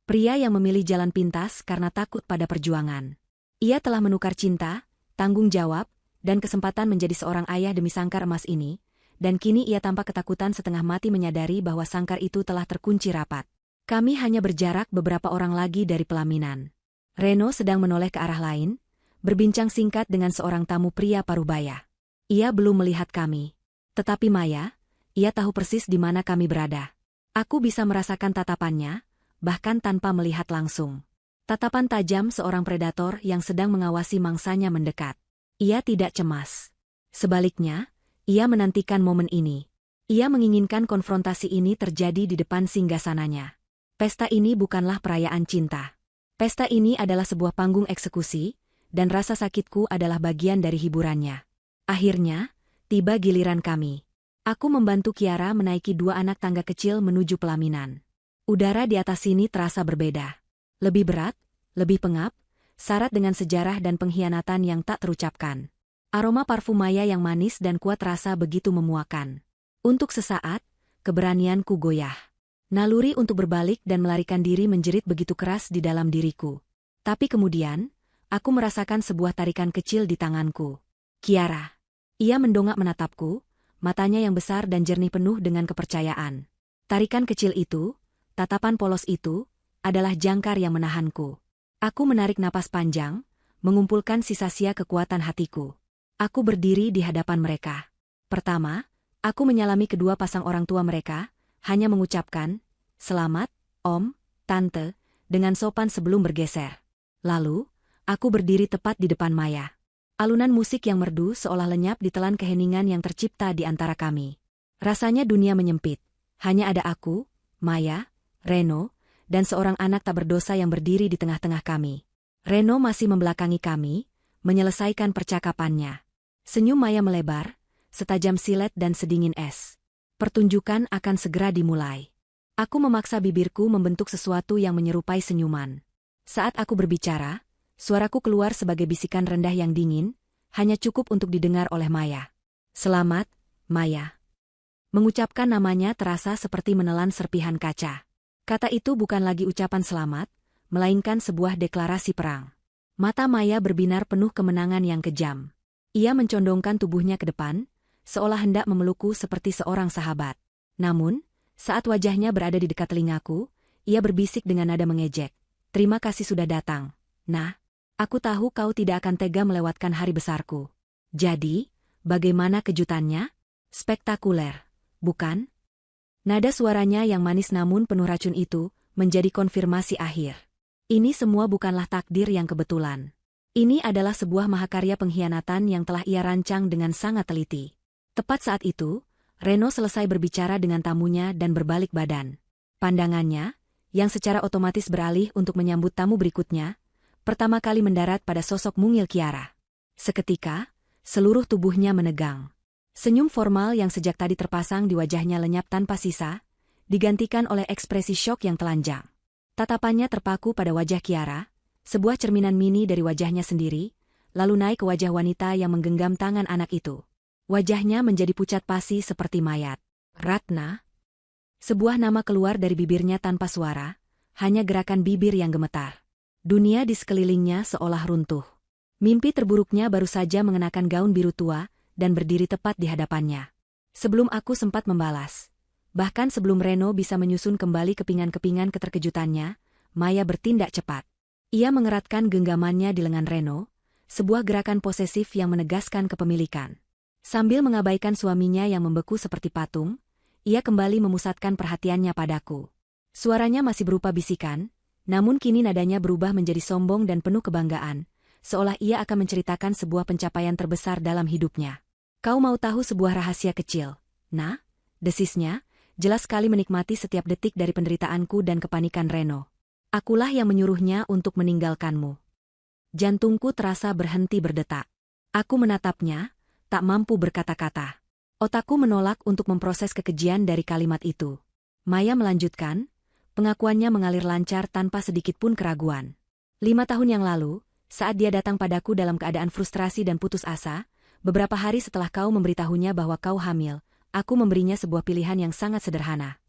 Pria yang memilih jalan pintas karena takut pada perjuangan. Ia telah menukar cinta, tanggung jawab, dan kesempatan menjadi seorang ayah demi sangkar emas ini, dan kini ia tampak ketakutan setengah mati menyadari bahwa sangkar itu telah terkunci rapat. Kami hanya berjarak beberapa orang lagi dari pelaminan. Reno sedang menoleh ke arah lain, berbincang singkat dengan seorang tamu pria parubaya. Ia belum melihat kami. Tetapi Maya, ia tahu persis di mana kami berada. Aku bisa merasakan tatapannya, bahkan tanpa melihat langsung. Tatapan tajam seorang predator yang sedang mengawasi mangsanya mendekat. Ia tidak cemas. Sebaliknya, ia menantikan momen ini. Ia menginginkan konfrontasi ini terjadi di depan singgasananya. Pesta ini bukanlah perayaan cinta. Pesta ini adalah sebuah panggung eksekusi, dan rasa sakitku adalah bagian dari hiburannya. Akhirnya, tiba giliran kami. Aku membantu Kiara menaiki dua anak tangga kecil menuju pelaminan. Udara di atas sini terasa berbeda. Lebih berat, lebih pengap, syarat dengan sejarah dan pengkhianatan yang tak terucapkan. Aroma parfum Maya yang manis dan kuat rasa begitu memuakan. Untuk sesaat, keberanianku goyah. Naluri untuk berbalik dan melarikan diri menjerit begitu keras di dalam diriku. Tapi kemudian, aku merasakan sebuah tarikan kecil di tanganku. Kiara. Ia mendongak menatapku, matanya yang besar dan jernih penuh dengan kepercayaan. Tarikan kecil itu, tatapan polos itu, adalah jangkar yang menahanku. Aku menarik napas panjang, mengumpulkan sisa-sia kekuatan hatiku. Aku berdiri di hadapan mereka. Pertama, Aku menyalami kedua pasang orang tua mereka, hanya mengucapkan, "Selamat, Om, Tante," dengan sopan sebelum bergeser. Lalu, aku berdiri tepat di depan Maya. Alunan musik yang merdu seolah lenyap ditelan keheningan yang tercipta di antara kami. Rasanya dunia menyempit. Hanya ada aku, Maya, Reno, dan seorang anak tak berdosa yang berdiri di tengah-tengah kami. Reno masih membelakangi kami, menyelesaikan percakapannya. Senyum Maya melebar, setajam silet dan sedingin es. Pertunjukan akan segera dimulai. Aku memaksa bibirku membentuk sesuatu yang menyerupai senyuman. Saat aku berbicara, suaraku keluar sebagai bisikan rendah yang dingin, hanya cukup untuk didengar oleh Maya. "Selamat, Maya." Mengucapkan namanya terasa seperti menelan serpihan kaca. Kata itu bukan lagi ucapan selamat, melainkan sebuah deklarasi perang. Mata Maya berbinar penuh kemenangan yang kejam. Ia mencondongkan tubuhnya ke depan, seolah hendak memelukku seperti seorang sahabat. Namun, saat wajahnya berada di dekat telingaku, ia berbisik dengan nada mengejek. "Terima kasih sudah datang. Nah, aku tahu kau tidak akan tega melewatkan hari besarku. Jadi, bagaimana kejutannya? Spektakuler, bukan?" Nada suaranya yang manis namun penuh racun itu menjadi konfirmasi akhir. Ini semua bukanlah takdir yang kebetulan. Ini adalah sebuah mahakarya pengkhianatan yang telah ia rancang dengan sangat teliti. Tepat saat itu, Reno selesai berbicara dengan tamunya dan berbalik badan. Pandangannya, yang secara otomatis beralih untuk menyambut tamu berikutnya, pertama kali mendarat pada sosok mungil Kiara. Seketika, seluruh tubuhnya menegang. Senyum formal yang sejak tadi terpasang di wajahnya lenyap tanpa sisa, digantikan oleh ekspresi syok yang telanjang. Tatapannya terpaku pada wajah Kiara, sebuah cerminan mini dari wajahnya sendiri, lalu naik ke wajah wanita yang menggenggam tangan anak itu. Wajahnya menjadi pucat pasi seperti mayat. "Ratna?" Sebuah nama keluar dari bibirnya tanpa suara, hanya gerakan bibir yang gemetar. Dunia di sekelilingnya seolah runtuh. Mimpi terburuknya baru saja mengenakan gaun biru tua dan berdiri tepat di hadapannya. Sebelum aku sempat membalas, bahkan sebelum Reno bisa menyusun kembali kepingan-kepingan keterkejutannya, Maya bertindak cepat. Ia mengeratkan genggamannya di lengan Reno, sebuah gerakan posesif yang menegaskan kepemilikan. Sambil mengabaikan suaminya yang membeku seperti patung, ia kembali memusatkan perhatiannya padaku. Suaranya masih berupa bisikan, namun kini nadanya berubah menjadi sombong dan penuh kebanggaan, seolah ia akan menceritakan sebuah pencapaian terbesar dalam hidupnya. "Kau mau tahu sebuah rahasia kecil? Nah?" desisnya, jelas sekali menikmati setiap detik dari penderitaanku dan kepanikan Reno. "Akulah yang menyuruhnya untuk meninggalkanmu." Jantungku terasa berhenti berdetak. Aku menatapnya, tak mampu berkata-kata. Otakku menolak untuk memproses kekejian dari kalimat itu. Maya melanjutkan, pengakuannya mengalir lancar tanpa sedikit pun keraguan. 5 tahun yang lalu, saat dia datang padaku dalam keadaan frustrasi dan putus asa, beberapa hari setelah kau memberitahunya bahwa kau hamil, aku memberinya sebuah pilihan yang sangat sederhana.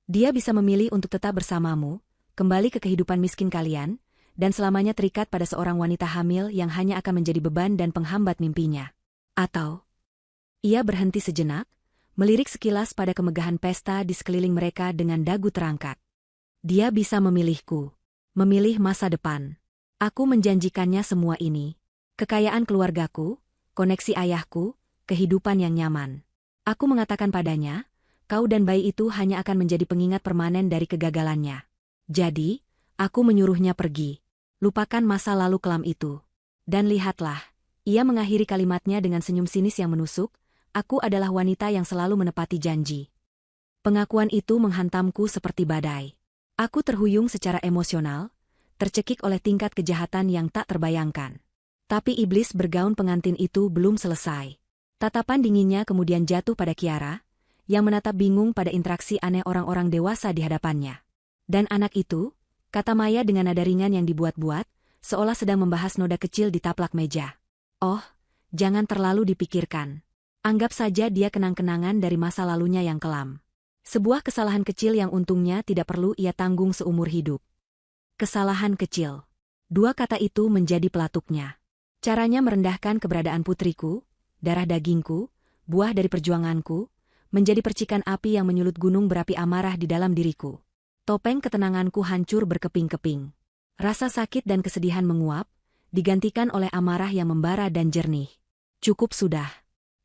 Dia bisa memilih untuk tetap bersamamu, kembali ke kehidupan miskin kalian, dan selamanya terikat pada seorang wanita hamil yang hanya akan menjadi beban dan penghambat mimpinya. Atau, ia berhenti sejenak, melirik sekilas pada kemegahan pesta di sekeliling mereka dengan dagu terangkat. Dia bisa memilihku, memilih masa depan. Aku menjanjikannya semua ini. Kekayaan keluargaku, koneksi ayahku, kehidupan yang nyaman. Aku mengatakan padanya, kau dan bayi itu hanya akan menjadi pengingat permanen dari kegagalannya. Jadi, aku menyuruhnya pergi. Lupakan masa lalu kelam itu. Dan lihatlah, ia mengakhiri kalimatnya dengan senyum sinis yang menusuk, aku adalah wanita yang selalu menepati janji. Pengakuan itu menghantamku seperti badai. Aku terhuyung secara emosional, tercekik oleh tingkat kejahatan yang tak terbayangkan. Tapi iblis bergaun pengantin itu belum selesai. Tatapan dinginnya kemudian jatuh pada Kiara, yang menatap bingung pada interaksi aneh orang-orang dewasa di hadapannya. Dan anak itu, kata Maya dengan nada ringan yang dibuat-buat, seolah sedang membahas noda kecil di taplak meja. "Oh, jangan terlalu dipikirkan. Anggap saja dia kenang-kenangan dari masa lalunya yang kelam. Sebuah kesalahan kecil yang untungnya tidak perlu ia tanggung seumur hidup." Kesalahan kecil. 2 kata itu menjadi pelatuknya. Caranya merendahkan keberadaan putriku, darah dagingku, buah dari perjuanganku, menjadi percikan api yang menyulut gunung berapi amarah di dalam diriku. Topeng ketenanganku hancur berkeping-keping. Rasa sakit dan kesedihan menguap, digantikan oleh amarah yang membara dan jernih. Cukup sudah.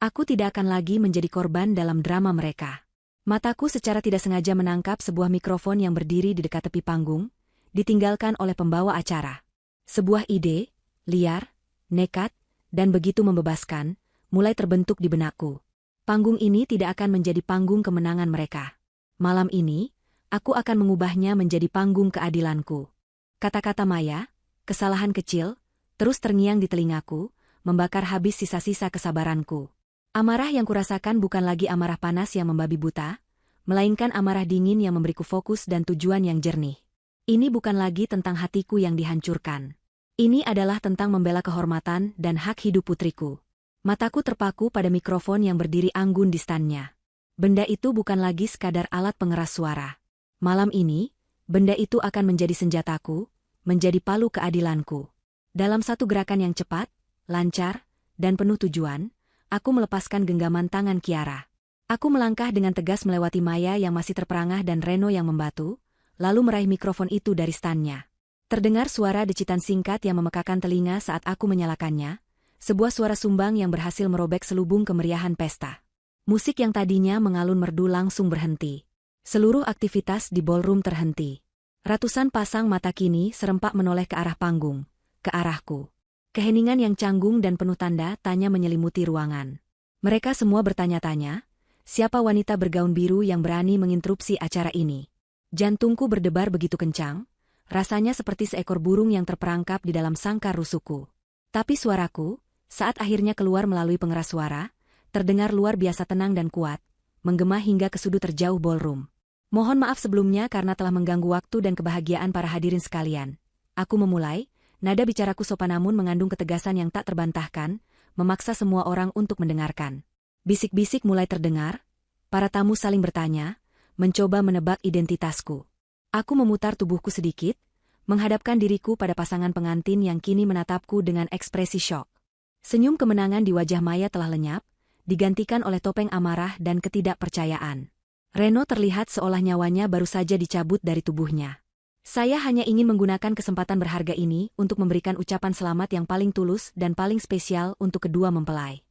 Aku tidak akan lagi menjadi korban dalam drama mereka. Mataku secara tidak sengaja menangkap sebuah mikrofon yang berdiri di dekat tepi panggung, ditinggalkan oleh pembawa acara. Sebuah ide, liar, nekat, dan begitu membebaskan, mulai terbentuk di benakku. Panggung ini tidak akan menjadi panggung kemenangan mereka. Malam ini, aku akan mengubahnya menjadi panggung keadilanku. Kata-kata Maya, kesalahan kecil, terus terngiang di telingaku, membakar habis sisa-sisa kesabaranku. Amarah yang kurasakan bukan lagi amarah panas yang membabi buta, melainkan amarah dingin yang memberiku fokus dan tujuan yang jernih. Ini bukan lagi tentang hatiku yang dihancurkan. Ini adalah tentang membela kehormatan dan hak hidup putriku. Mataku terpaku pada mikrofon yang berdiri anggun di standnya. Benda itu bukan lagi sekadar alat pengeras suara. Malam ini, benda itu akan menjadi senjataku, menjadi palu keadilanku. Dalam satu gerakan yang cepat, lancar, dan penuh tujuan, aku melepaskan genggaman tangan Kiara. Aku melangkah dengan tegas melewati Maya yang masih terperangah dan Reno yang membatu, lalu meraih mikrofon itu dari standnya. Terdengar suara decitan singkat yang memekakan telinga saat aku menyalakannya, sebuah suara sumbang yang berhasil merobek selubung kemeriahan pesta. Musik yang tadinya mengalun merdu langsung berhenti. Seluruh aktivitas di ballroom terhenti. Ratusan pasang mata kini serempak menoleh ke arah panggung, ke arahku. Keheningan yang canggung dan penuh tanda tanya menyelimuti ruangan. Mereka semua bertanya-tanya, siapa wanita bergaun biru yang berani menginterupsi acara ini? Jantungku berdebar begitu kencang, rasanya seperti seekor burung yang terperangkap di dalam sangkar rusukku. Tapi suaraku, saat akhirnya keluar melalui pengeras suara, terdengar luar biasa tenang dan kuat, menggema hingga ke sudut terjauh ballroom. Mohon maaf sebelumnya karena telah mengganggu waktu dan kebahagiaan para hadirin sekalian. Aku memulai. Nada bicaraku sopan namun mengandung ketegasan yang tak terbantahkan, memaksa semua orang untuk mendengarkan. Bisik-bisik mulai terdengar, para tamu saling bertanya, mencoba menebak identitasku. Aku memutar tubuhku sedikit, menghadapkan diriku pada pasangan pengantin yang kini menatapku dengan ekspresi syok. Senyum kemenangan di wajah Maya telah lenyap, digantikan oleh topeng amarah dan ketidakpercayaan. Reno terlihat seolah nyawanya baru saja dicabut dari tubuhnya. Saya hanya ingin menggunakan kesempatan berharga ini untuk memberikan ucapan selamat yang paling tulus dan paling spesial untuk kedua mempelai.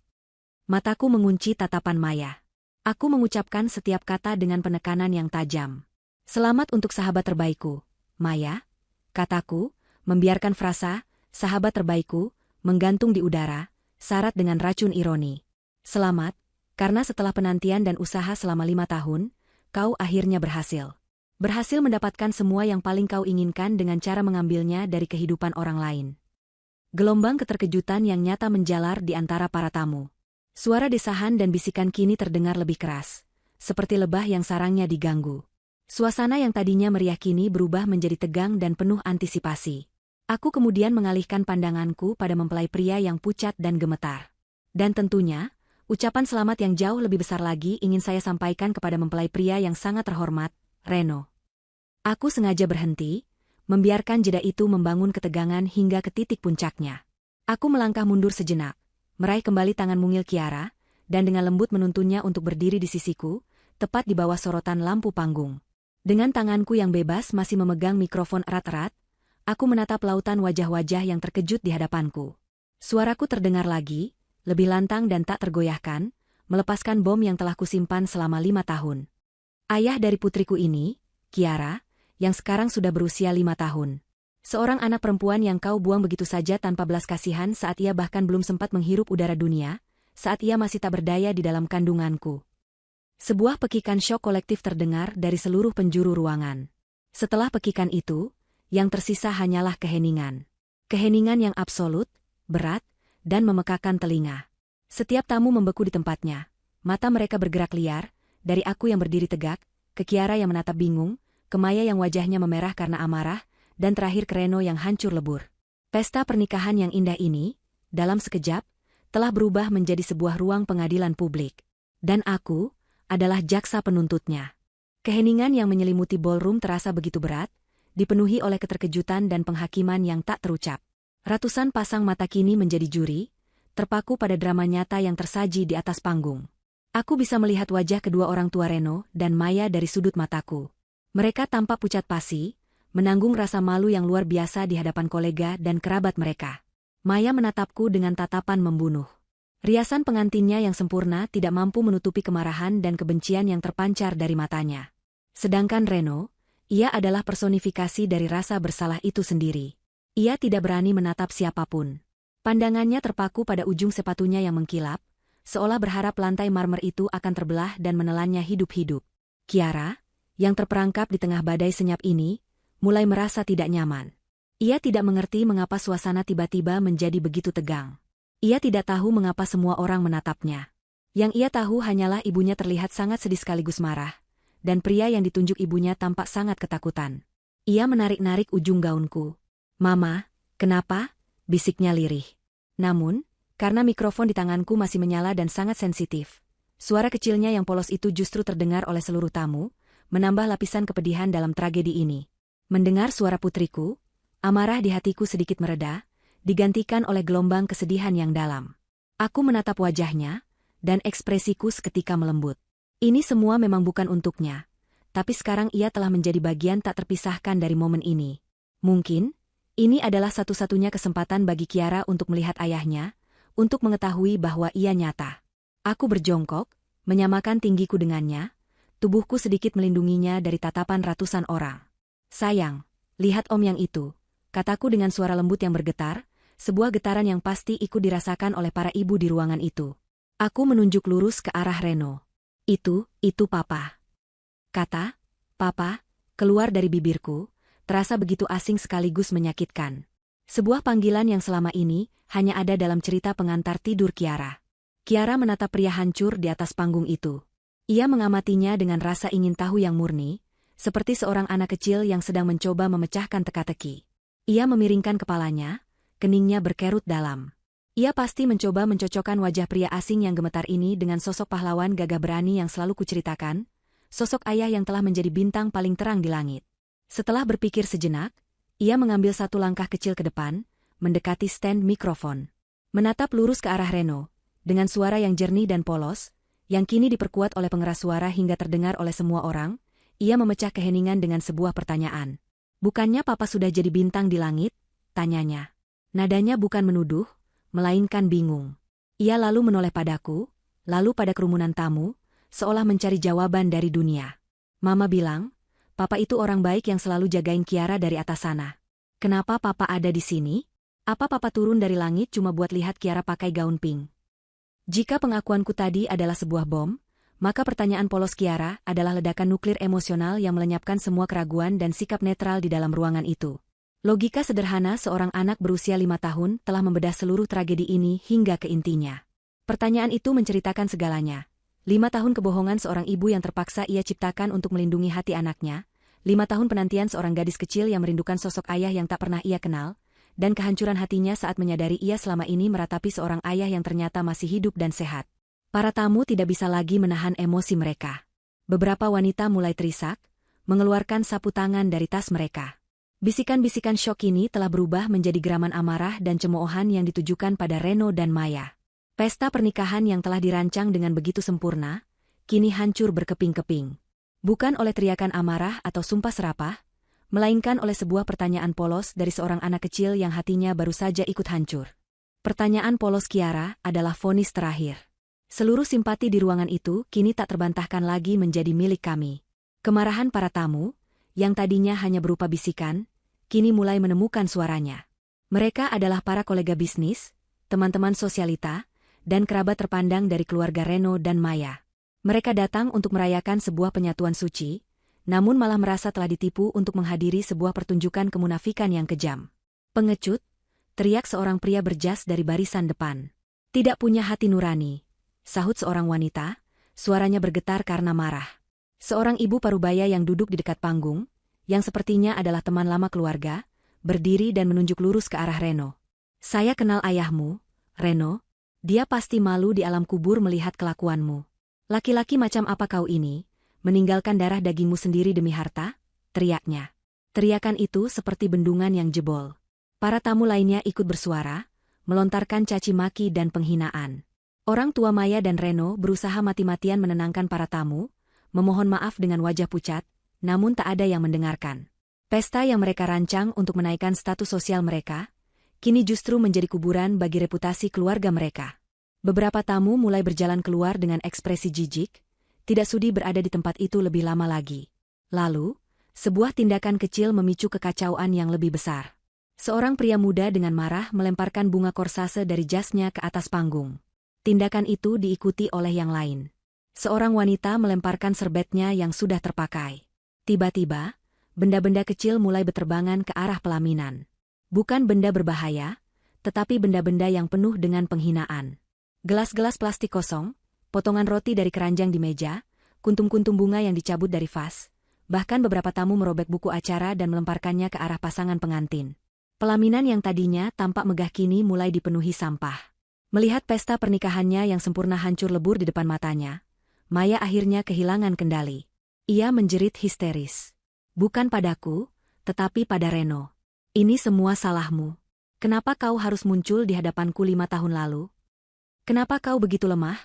Mataku mengunci tatapan Maya. Aku mengucapkan setiap kata dengan penekanan yang tajam. Selamat untuk sahabat terbaikku, Maya, kataku, membiarkan frasa, sahabat terbaikku, menggantung di udara, syarat dengan racun ironi. Selamat, karena setelah penantian dan usaha selama 5 tahun, kau akhirnya berhasil. Berhasil mendapatkan semua yang paling kau inginkan dengan cara mengambilnya dari kehidupan orang lain. Gelombang keterkejutan yang nyata menjalar di antara para tamu. Suara desahan dan bisikan kini terdengar lebih keras, seperti lebah yang sarangnya diganggu. Suasana yang tadinya meriah kini berubah menjadi tegang dan penuh antisipasi. Aku kemudian mengalihkan pandanganku pada mempelai pria yang pucat dan gemetar. Dan tentunya, ucapan selamat yang jauh lebih besar lagi ingin saya sampaikan kepada mempelai pria yang sangat terhormat, Reno. Aku sengaja berhenti, membiarkan jeda itu membangun ketegangan hingga ke titik puncaknya. Aku melangkah mundur sejenak, meraih kembali tangan mungil Kiara, dan dengan lembut menuntunnya untuk berdiri di sisiku, tepat di bawah sorotan lampu panggung. Dengan tanganku yang bebas masih memegang mikrofon erat-erat, aku menatap lautan wajah-wajah yang terkejut di hadapanku. Suaraku terdengar lagi, lebih lantang dan tak tergoyahkan, melepaskan bom yang telah kusimpan selama 5 tahun. Ayah dari putriku ini, Kiara, yang sekarang sudah berusia 5 tahun. Seorang anak perempuan yang kau buang begitu saja tanpa belas kasihan saat ia bahkan belum sempat menghirup udara dunia, saat ia masih tak berdaya di dalam kandunganku. Sebuah pekikan syok kolektif terdengar dari seluruh penjuru ruangan. Setelah pekikan itu, yang tersisa hanyalah keheningan. Keheningan yang absolut, berat, dan memekakan telinga. Setiap tamu membeku di tempatnya. Mata mereka bergerak liar, dari aku yang berdiri tegak, ke Kiara yang menatap bingung, ke Maya yang wajahnya memerah karena amarah, dan terakhir ke Reno yang hancur lebur. Pesta pernikahan yang indah ini, dalam sekejap, telah berubah menjadi sebuah ruang pengadilan publik. Dan aku, adalah jaksa penuntutnya. Keheningan yang menyelimuti ballroom terasa begitu berat, dipenuhi oleh keterkejutan dan penghakiman yang tak terucap. Ratusan pasang mata kini menjadi juri, terpaku pada drama nyata yang tersaji di atas panggung. Aku bisa melihat wajah kedua orang tua Reno dan Maya dari sudut mataku. Mereka tampak pucat pasi, menanggung rasa malu yang luar biasa di hadapan kolega dan kerabat mereka. Maya menatapku dengan tatapan membunuh. Riasan pengantinnya yang sempurna tidak mampu menutupi kemarahan dan kebencian yang terpancar dari matanya. Sedangkan Reno, ia adalah personifikasi dari rasa bersalah itu sendiri. Ia tidak berani menatap siapapun. Pandangannya terpaku pada ujung sepatunya yang mengkilap, seolah berharap lantai marmer itu akan terbelah dan menelannya hidup-hidup. Kiara, yang terperangkap di tengah badai senyap ini, mulai merasa tidak nyaman. Ia tidak mengerti mengapa suasana tiba-tiba menjadi begitu tegang. Ia tidak tahu mengapa semua orang menatapnya. Yang ia tahu hanyalah ibunya terlihat sangat sedih sekaligus marah, dan pria yang ditunjuk ibunya tampak sangat ketakutan. Ia menarik-narik ujung gaunku. "Mama, kenapa?" bisiknya lirih. Namun, karena mikrofon di tanganku masih menyala dan sangat sensitif, suara kecilnya yang polos itu justru terdengar oleh seluruh tamu, menambah lapisan kepedihan dalam tragedi ini. Mendengar suara putriku, amarah di hatiku sedikit mereda, digantikan oleh gelombang kesedihan yang dalam. Aku menatap wajahnya, dan ekspresiku seketika melembut. Ini semua memang bukan untuknya, tapi sekarang ia telah menjadi bagian tak terpisahkan dari momen ini. Mungkin, ini adalah satu-satunya kesempatan bagi Kiara untuk melihat ayahnya, untuk mengetahui bahwa ia nyata. Aku berjongkok, menyamakan tinggiku dengannya, tubuhku sedikit melindunginya dari tatapan ratusan orang. "Sayang, lihat om yang itu," kataku dengan suara lembut yang bergetar, sebuah getaran yang pasti ikut dirasakan oleh para ibu di ruangan itu. Aku menunjuk lurus ke arah Reno. Itu papa." Kata, "papa," keluar dari bibirku, terasa begitu asing sekaligus menyakitkan. Sebuah panggilan yang selama ini hanya ada dalam cerita pengantar tidur Kiara. Kiara menatap pria hancur di atas panggung itu. Ia mengamatinya dengan rasa ingin tahu yang murni, seperti seorang anak kecil yang sedang mencoba memecahkan teka-teki. Ia memiringkan kepalanya, keningnya berkerut dalam. Ia pasti mencoba mencocokkan wajah pria asing yang gemetar ini dengan sosok pahlawan gagah berani yang selalu kuceritakan, sosok ayah yang telah menjadi bintang paling terang di langit. Setelah berpikir sejenak, ia mengambil satu langkah kecil ke depan, mendekati stand mikrofon. Menatap lurus ke arah Reno, dengan suara yang jernih dan polos, yang kini diperkuat oleh pengeras suara hingga terdengar oleh semua orang, ia memecah keheningan dengan sebuah pertanyaan. "Bukannya papa sudah jadi bintang di langit?" tanyanya. Nadanya bukan menuduh, melainkan bingung. Ia lalu menoleh padaku, lalu pada kerumunan tamu, seolah mencari jawaban dari dunia. "Mama bilang, papa itu orang baik yang selalu jagain Kiara dari atas sana. Kenapa papa ada di sini? Apa papa turun dari langit cuma buat lihat Kiara pakai gaun pink?" Jika pengakuanku tadi adalah sebuah bom, maka pertanyaan polos Kiara adalah ledakan nuklir emosional yang melenyapkan semua keraguan dan sikap netral di dalam ruangan itu. Logika sederhana seorang anak berusia 5 tahun telah membedah seluruh tragedi ini hingga ke intinya. Pertanyaan itu menceritakan segalanya. 5 tahun kebohongan seorang ibu yang terpaksa ia ciptakan untuk melindungi hati anaknya, 5 tahun penantian seorang gadis kecil yang merindukan sosok ayah yang tak pernah ia kenal, dan kehancuran hatinya saat menyadari ia selama ini meratapi seorang ayah yang ternyata masih hidup dan sehat. Para tamu tidak bisa lagi menahan emosi mereka. Beberapa wanita mulai terisak, mengeluarkan sapu tangan dari tas mereka. Bisikan-bisikan syok ini telah berubah menjadi geraman amarah dan cemoohan yang ditujukan pada Reno dan Maya. Pesta pernikahan yang telah dirancang dengan begitu sempurna, kini hancur berkeping-keping. Bukan oleh teriakan amarah atau sumpah serapah, melainkan oleh sebuah pertanyaan polos dari seorang anak kecil yang hatinya baru saja ikut hancur. Pertanyaan polos Kiara adalah vonis terakhir. Seluruh simpati di ruangan itu kini tak terbantahkan lagi menjadi milik kami. Kemarahan para tamu, yang tadinya hanya berupa bisikan, kini mulai menemukan suaranya. Mereka adalah para kolega bisnis, teman-teman sosialita, dan kerabat terpandang dari keluarga Reno dan Maya. Mereka datang untuk merayakan sebuah penyatuan suci, namun malah merasa telah ditipu untuk menghadiri sebuah pertunjukan kemunafikan yang kejam. "Pengecut!" teriak seorang pria berjas dari barisan depan. "Tidak punya hati nurani," sahut seorang wanita, suaranya bergetar karena marah. Seorang ibu parubaya yang duduk di dekat panggung, yang sepertinya adalah teman lama keluarga, berdiri dan menunjuk lurus ke arah Reno. "Saya kenal ayahmu, Reno. Dia pasti malu di alam kubur melihat kelakuanmu. Laki-laki macam apa kau ini, meninggalkan darah dagingmu sendiri demi harta?" teriaknya. Teriakan itu seperti bendungan yang jebol. Para tamu lainnya ikut bersuara, melontarkan caci maki dan penghinaan. Orang tua Maya dan Reno berusaha mati-matian menenangkan para tamu, memohon maaf dengan wajah pucat, namun tak ada yang mendengarkan. Pesta yang mereka rancang untuk menaikkan status sosial mereka, kini justru menjadi kuburan bagi reputasi keluarga mereka. Beberapa tamu mulai berjalan keluar dengan ekspresi jijik, tidak sudi berada di tempat itu lebih lama lagi. Lalu, sebuah tindakan kecil memicu kekacauan yang lebih besar. Seorang pria muda dengan marah melemparkan bunga korsase dari jasnya ke atas panggung. Tindakan itu diikuti oleh yang lain. Seorang wanita melemparkan serbetnya yang sudah terpakai. Tiba-tiba, benda-benda kecil mulai berterbangan ke arah pelaminan. Bukan benda berbahaya, tetapi benda-benda yang penuh dengan penghinaan. Gelas-gelas plastik kosong, potongan roti dari keranjang di meja, kuntum-kuntum bunga yang dicabut dari vas, bahkan beberapa tamu merobek buku acara dan melemparkannya ke arah pasangan pengantin. Pelaminan yang tadinya tampak megah kini mulai dipenuhi sampah. Melihat pesta pernikahannya yang sempurna hancur lebur di depan matanya, Maya akhirnya kehilangan kendali. Ia menjerit histeris. Bukan padaku, tetapi pada Reno. Ini semua salahmu. Kenapa kau harus muncul di hadapanku 5 tahun lalu? Kenapa kau begitu lemah?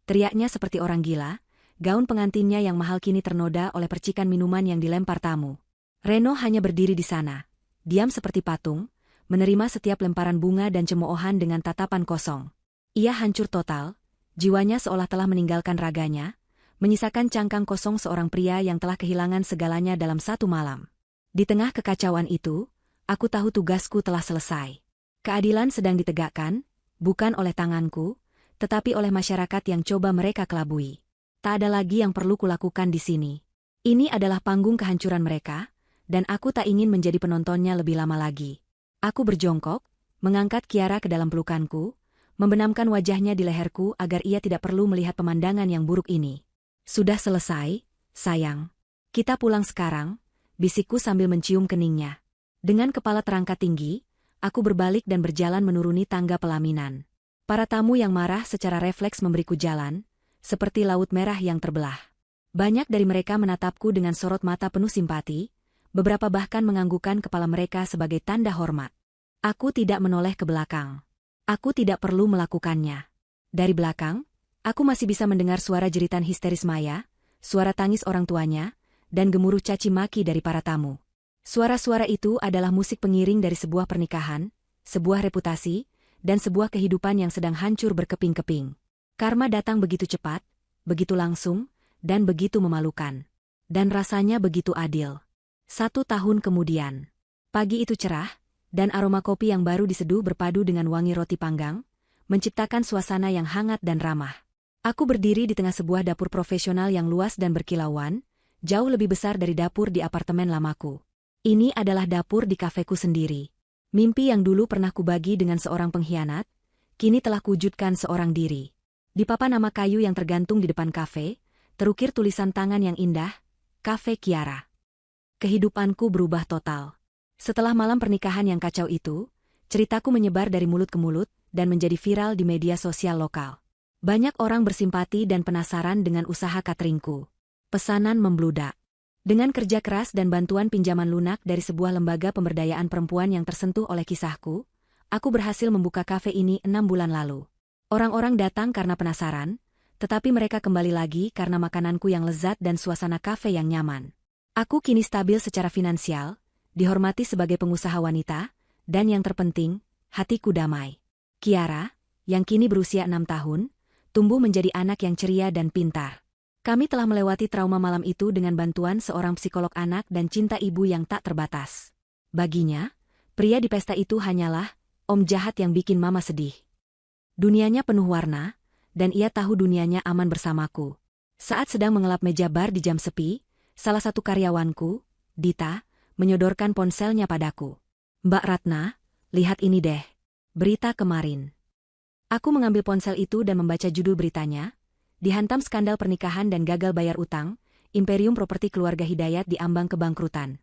Teriaknya seperti orang gila, gaun pengantinnya yang mahal kini ternoda oleh percikan minuman yang dilempar tamu. Reno hanya berdiri di sana, diam seperti patung, menerima setiap lemparan bunga dan cemoohan dengan tatapan kosong. Ia hancur total, jiwanya seolah telah meninggalkan raganya, menyisakan cangkang kosong seorang pria yang telah kehilangan segalanya dalam satu malam. Di tengah kekacauan itu, aku tahu tugasku telah selesai. Keadilan sedang ditegakkan, bukan oleh tanganku, tetapi oleh masyarakat yang coba mereka kelabui. Tak ada lagi yang perlu kulakukan di sini. Ini adalah panggung kehancuran mereka, dan aku tak ingin menjadi penontonnya lebih lama lagi. Aku berjongkok, mengangkat Kiara ke dalam pelukanku, membenamkan wajahnya di leherku agar ia tidak perlu melihat pemandangan yang buruk ini. Sudah selesai, sayang. Kita pulang sekarang, bisikku sambil mencium keningnya. Dengan kepala terangkat tinggi, aku berbalik dan berjalan menuruni tangga pelaminan. Para tamu yang marah secara refleks memberiku jalan, seperti laut merah yang terbelah. Banyak dari mereka menatapku dengan sorot mata penuh simpati, beberapa bahkan menganggukkan kepala mereka sebagai tanda hormat. Aku tidak menoleh ke belakang. Aku tidak perlu melakukannya. Dari belakang, aku masih bisa mendengar suara jeritan histeris Maya, suara tangis orang tuanya, dan gemuruh caci maki dari para tamu. Suara-suara itu adalah musik pengiring dari sebuah pernikahan, sebuah reputasi, dan sebuah kehidupan yang sedang hancur berkeping-keping. Karma datang begitu cepat, begitu langsung, dan begitu memalukan. Dan rasanya begitu adil. 1 tahun kemudian. Pagi itu cerah, dan aroma kopi yang baru diseduh berpadu dengan wangi roti panggang, menciptakan suasana yang hangat dan ramah. Aku berdiri di tengah sebuah dapur profesional yang luas dan berkilauan, jauh lebih besar dari dapur di apartemen lamaku. Ini adalah dapur di kafeku sendiri. Mimpi yang dulu pernah kubagi dengan seorang pengkhianat, kini telah kuwujudkan seorang diri. Di papan nama kayu yang tergantung di depan kafe, terukir tulisan tangan yang indah, Cafe Kiara. Kehidupanku berubah total. Setelah malam pernikahan yang kacau itu, ceritaku menyebar dari mulut ke mulut dan menjadi viral di media sosial lokal. Banyak orang bersimpati dan penasaran dengan usaha cateringku. Pesanan membludak. Dengan kerja keras dan bantuan pinjaman lunak dari sebuah lembaga pemberdayaan perempuan yang tersentuh oleh kisahku, aku berhasil membuka kafe ini 6 bulan lalu. Orang-orang datang karena penasaran, tetapi mereka kembali lagi karena makananku yang lezat dan suasana kafe yang nyaman. Aku kini stabil secara finansial, dihormati sebagai pengusaha wanita, dan yang terpenting, hatiku damai. Kiara, yang kini berusia 6 tahun, tumbuh menjadi anak yang ceria dan pintar. Kami telah melewati trauma malam itu dengan bantuan seorang psikolog anak dan cinta ibu yang tak terbatas. Baginya, pria di pesta itu hanyalah om jahat yang bikin mama sedih. Dunianya penuh warna, dan ia tahu dunianya aman bersamaku. Saat sedang mengelap meja bar di jam sepi, salah satu karyawanku, Dita, menyodorkan ponselnya padaku. Mbak Ratna, lihat ini deh. Berita kemarin. Aku mengambil ponsel itu dan membaca judul beritanya. Dihantam skandal pernikahan dan gagal bayar utang, Imperium Properti Keluarga Hidayat diambang kebangkrutan.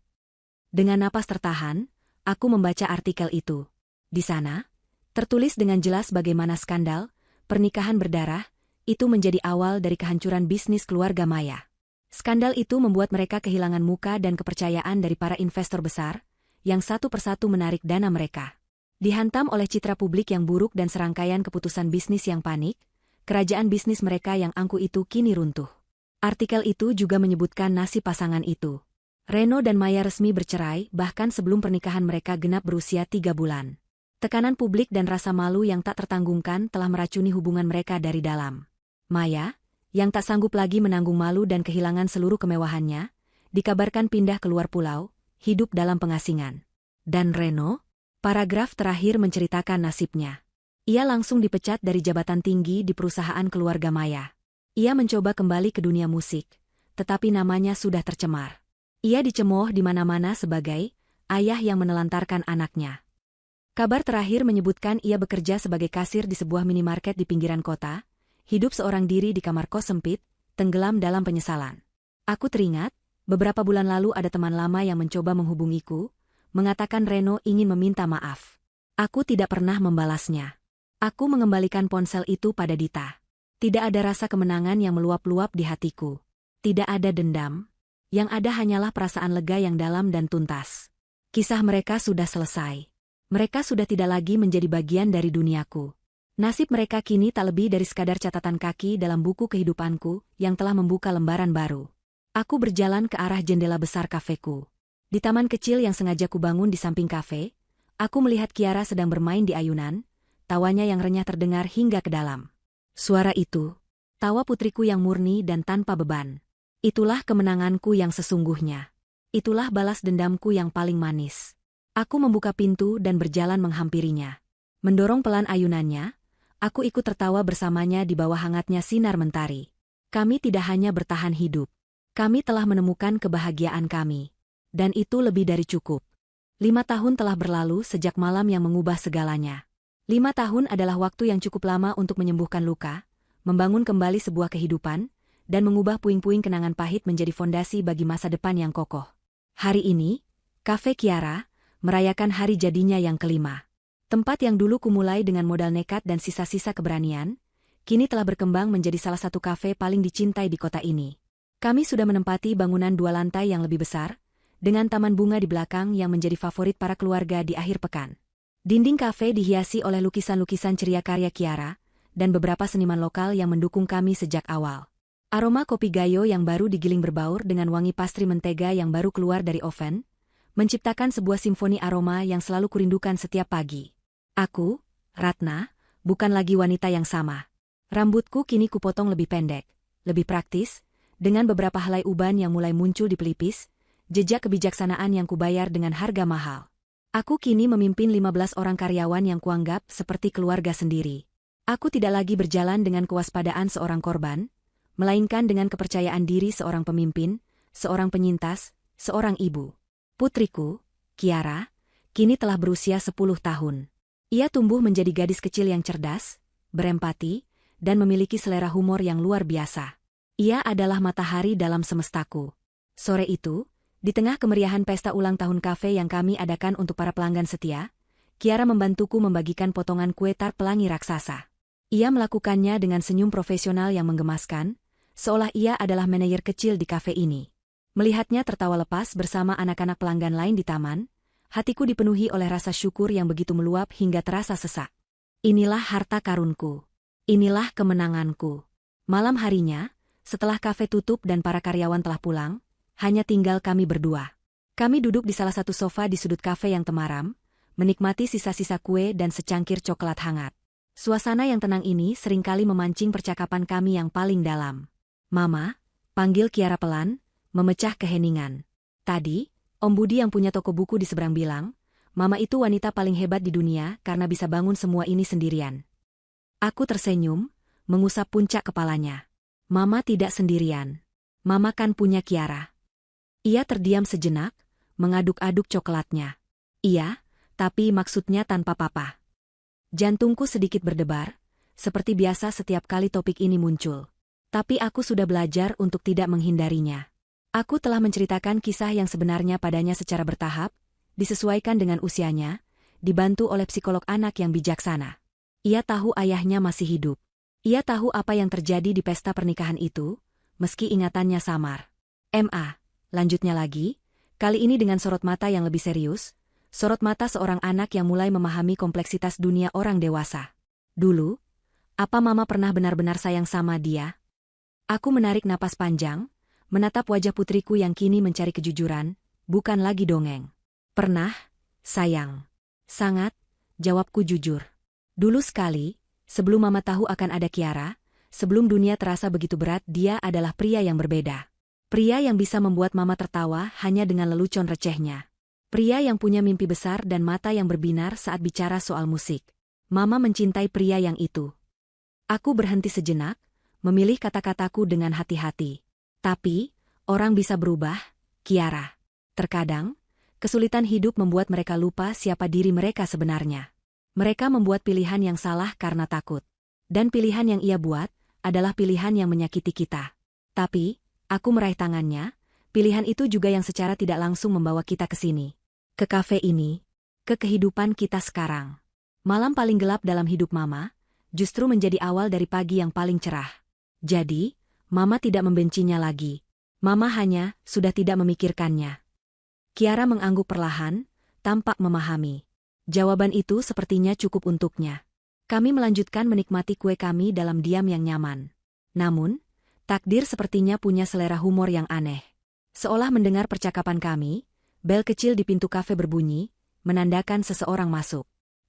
Dengan napas tertahan, aku membaca artikel itu. Di sana, tertulis dengan jelas bagaimana skandal, pernikahan berdarah, itu menjadi awal dari kehancuran bisnis keluarga Maya. Skandal itu membuat mereka kehilangan muka dan kepercayaan dari para investor besar, yang satu persatu menarik dana mereka. Dihantam oleh citra publik yang buruk dan serangkaian keputusan bisnis yang panik, kerajaan bisnis mereka yang angkuh itu kini runtuh. Artikel itu juga menyebutkan nasib pasangan itu. Reno dan Maya resmi bercerai bahkan sebelum pernikahan mereka genap berusia 3 bulan. Tekanan publik dan rasa malu yang tak tertanggungkan telah meracuni hubungan mereka dari dalam. Maya, yang tak sanggup lagi menanggung malu dan kehilangan seluruh kemewahannya, dikabarkan pindah keluar pulau, hidup dalam pengasingan. Dan Reno? Paragraf terakhir menceritakan nasibnya. Ia langsung dipecat dari jabatan tinggi di perusahaan keluarga Maya. Ia mencoba kembali ke dunia musik, tetapi namanya sudah tercemar. Ia dicemooh di mana-mana sebagai ayah yang menelantarkan anaknya. Kabar terakhir menyebutkan ia bekerja sebagai kasir di sebuah minimarket di pinggiran kota, hidup seorang diri di kamar kos sempit, tenggelam dalam penyesalan. Aku teringat, beberapa bulan lalu ada teman lama yang mencoba menghubungiku, mengatakan Reno ingin meminta maaf. Aku tidak pernah membalasnya. Aku mengembalikan ponsel itu pada Dita. Tidak ada rasa kemenangan yang meluap-luap di hatiku. Tidak ada dendam. Yang ada hanyalah perasaan lega yang dalam dan tuntas. Kisah mereka sudah selesai. Mereka sudah tidak lagi menjadi bagian dari duniaku. Nasib mereka kini tak lebih dari sekadar catatan kaki dalam buku kehidupanku yang telah membuka lembaran baru. Aku berjalan ke arah jendela besar kafeku. Di taman kecil yang sengaja kubangun di samping kafe, aku melihat Kiara sedang bermain di ayunan, tawanya yang renyah terdengar hingga ke dalam. Suara itu, tawa putriku yang murni dan tanpa beban. Itulah kemenanganku yang sesungguhnya. Itulah balas dendamku yang paling manis. Aku membuka pintu dan berjalan menghampirinya. Mendorong pelan ayunannya, aku ikut tertawa bersamanya di bawah hangatnya sinar mentari. Kami tidak hanya bertahan hidup. Kami telah menemukan kebahagiaan kami. Dan itu lebih dari cukup. 5 tahun telah berlalu sejak malam yang mengubah segalanya. 5 tahun adalah waktu yang cukup lama untuk menyembuhkan luka, membangun kembali sebuah kehidupan, dan mengubah puing-puing kenangan pahit menjadi fondasi bagi masa depan yang kokoh. Hari ini, Cafe Kiara merayakan hari jadinya yang kelima. Tempat yang dulu kumulai dengan modal nekat dan sisa-sisa keberanian, kini telah berkembang menjadi salah satu kafe paling dicintai di kota ini. Kami sudah menempati bangunan 2 lantai yang lebih besar, dengan taman bunga di belakang yang menjadi favorit para keluarga di akhir pekan. Dinding kafe dihiasi oleh lukisan-lukisan ceria karya Kiara, dan beberapa seniman lokal yang mendukung kami sejak awal. Aroma kopi gayo yang baru digiling berbaur dengan wangi pastry mentega yang baru keluar dari oven, menciptakan sebuah simfoni aroma yang selalu kurindukan setiap pagi. Aku, Ratna, bukan lagi wanita yang sama. Rambutku kini kupotong lebih pendek, lebih praktis, dengan beberapa helai uban yang mulai muncul di pelipis, jejak kebijaksanaan yang kubayar dengan harga mahal. Aku kini memimpin 15 orang karyawan yang kuanggap seperti keluarga sendiri. Aku tidak lagi berjalan dengan kewaspadaan seorang korban, melainkan dengan kepercayaan diri seorang pemimpin, seorang penyintas, seorang ibu. Putriku, Kiara, kini telah berusia 10 tahun. Ia tumbuh menjadi gadis kecil yang cerdas, berempati, dan memiliki selera humor yang luar biasa. Ia adalah matahari dalam semestaku. Sore itu, di tengah kemeriahan pesta ulang tahun kafe yang kami adakan untuk para pelanggan setia, Kiara membantuku membagikan potongan kue tart pelangi raksasa. Ia melakukannya dengan senyum profesional yang menggemaskan, seolah ia adalah manajer kecil di kafe ini. Melihatnya tertawa lepas bersama anak-anak pelanggan lain di taman, hatiku dipenuhi oleh rasa syukur yang begitu meluap hingga terasa sesak. Inilah harta karunku. Inilah kemenanganku. Malam harinya, setelah kafe tutup dan para karyawan telah pulang, hanya tinggal kami berdua. Kami duduk di salah satu sofa di sudut kafe yang temaram, menikmati sisa-sisa kue dan secangkir coklat hangat. Suasana yang tenang ini seringkali memancing percakapan kami yang paling dalam. Mama, panggil Kiara pelan, memecah keheningan. Tadi, Om Budi yang punya toko buku di seberang bilang, Mama itu wanita paling hebat di dunia karena bisa bangun semua ini sendirian. Aku tersenyum, mengusap puncak kepalanya. Mama tidak sendirian. Mama kan punya Kiara. Ia terdiam sejenak, mengaduk-aduk coklatnya. Iya, tapi maksudnya tanpa papa. Jantungku sedikit berdebar, seperti biasa setiap kali topik ini muncul. Tapi aku sudah belajar untuk tidak menghindarinya. Aku telah menceritakan kisah yang sebenarnya padanya secara bertahap, disesuaikan dengan usianya, dibantu oleh psikolog anak yang bijaksana. Ia tahu ayahnya masih hidup. Ia tahu apa yang terjadi di pesta pernikahan itu, meski ingatannya samar. Lanjutnya lagi, kali ini dengan sorot mata yang lebih serius, sorot mata seorang anak yang mulai memahami kompleksitas dunia orang dewasa. Dulu, apa Mama pernah benar-benar sayang sama dia? Aku menarik napas panjang, menatap wajah putriku yang kini mencari kejujuran, bukan lagi dongeng. Pernah, sayang. Sangat, Jawabku jujur. Dulu sekali, sebelum Mama tahu akan ada Kiara, sebelum dunia terasa begitu berat, dia adalah pria yang berbeda. Pria yang bisa membuat Mama tertawa hanya dengan lelucon recehnya. Pria yang punya mimpi besar dan mata yang berbinar saat bicara soal musik. Mama mencintai pria yang itu. Aku berhenti sejenak, memilih kata-kataku dengan hati-hati. Tapi, orang bisa berubah, Kiara. Terkadang, kesulitan hidup membuat mereka lupa siapa diri mereka sebenarnya. Mereka membuat pilihan yang salah karena takut. Dan pilihan yang ia buat adalah pilihan yang menyakiti kita. Tapi, aku meraih tangannya, pilihan itu juga yang secara tidak langsung membawa kita ke sini. Ke kafe ini, ke kehidupan kita sekarang. Malam paling gelap dalam hidup Mama, justru menjadi awal dari pagi yang paling cerah. Jadi, Mama tidak membencinya lagi. Mama hanya sudah tidak memikirkannya. Kiara mengangguk perlahan, tampak memahami. Jawaban itu sepertinya cukup untuknya. Kami melanjutkan menikmati kue kami dalam diam yang nyaman. Namun, takdir sepertinya punya selera humor yang aneh. Seolah mendengar percakapan kami, bel kecil di pintu kafe berbunyi, menandakan seseorang masuk.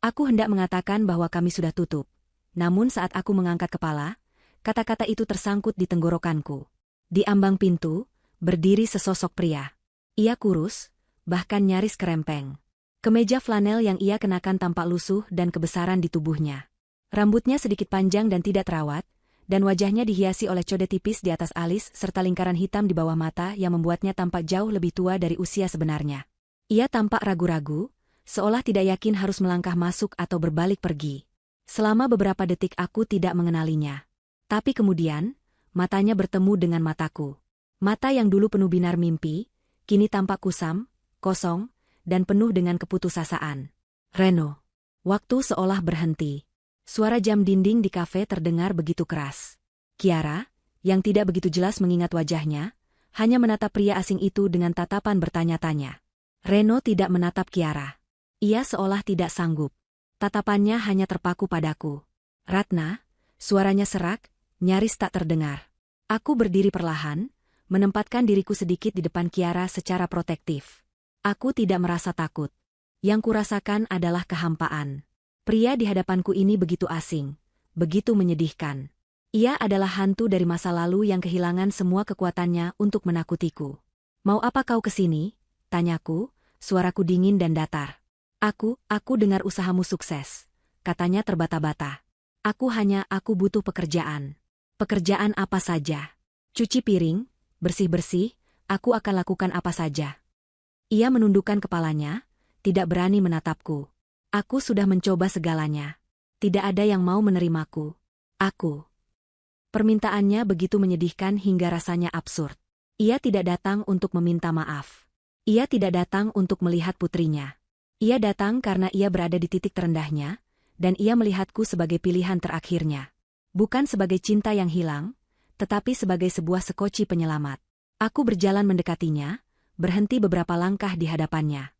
Aku hendak mengatakan bahwa kami sudah tutup. Namun saat aku mengangkat kepala, kata-kata itu tersangkut di tenggorokanku. Di ambang pintu, berdiri sesosok pria. Ia kurus, bahkan nyaris kerempeng. Kemeja flanel yang ia kenakan tampak lusuh dan kebesaran di tubuhnya. Rambutnya sedikit panjang dan tidak terawat, dan wajahnya dihiasi oleh code tipis di atas alis serta lingkaran hitam di bawah mata yang membuatnya tampak jauh lebih tua dari usia sebenarnya. Ia tampak ragu-ragu, seolah tidak yakin harus melangkah masuk atau berbalik pergi. Selama beberapa detik aku tidak mengenalinya. Tapi kemudian, matanya bertemu dengan mataku. Mata yang dulu penuh binar mimpi, kini tampak kusam, kosong, dan penuh dengan keputusasaan. Reno. Waktu seolah berhenti. Suara jam dinding di kafe terdengar begitu keras. Kiara, yang tidak begitu jelas mengingat wajahnya, hanya menatap pria asing itu dengan tatapan bertanya-tanya. Reno tidak menatap Kiara. Ia seolah tidak sanggup. Tatapannya hanya terpaku padaku. Ratna, suaranya serak, nyaris tak terdengar. Aku berdiri perlahan, menempatkan diriku sedikit di depan Kiara secara protektif. Aku tidak merasa takut. Yang kurasakan adalah kehampaan. Pria di hadapanku ini begitu asing, begitu menyedihkan. Ia adalah hantu dari masa lalu yang kehilangan semua kekuatannya untuk menakutiku. Mau apa kau kesini? Tanyaku, suaraku dingin dan datar. Aku dengar usahamu sukses, katanya terbata-bata. Aku butuh pekerjaan. Pekerjaan apa saja? Cuci piring, bersih-bersih, aku akan lakukan apa saja. Ia menundukkan kepalanya, tidak berani menatapku. Aku sudah mencoba segalanya. Tidak ada yang mau menerimaku. Permintaannya begitu menyedihkan hingga rasanya absurd. Ia tidak datang untuk meminta maaf. Ia tidak datang untuk melihat putrinya. Ia datang karena ia berada di titik terendahnya, dan ia melihatku sebagai pilihan terakhirnya. Bukan sebagai cinta yang hilang, tetapi sebagai sebuah sekoci penyelamat. Aku berjalan mendekatinya, berhenti beberapa langkah di hadapannya.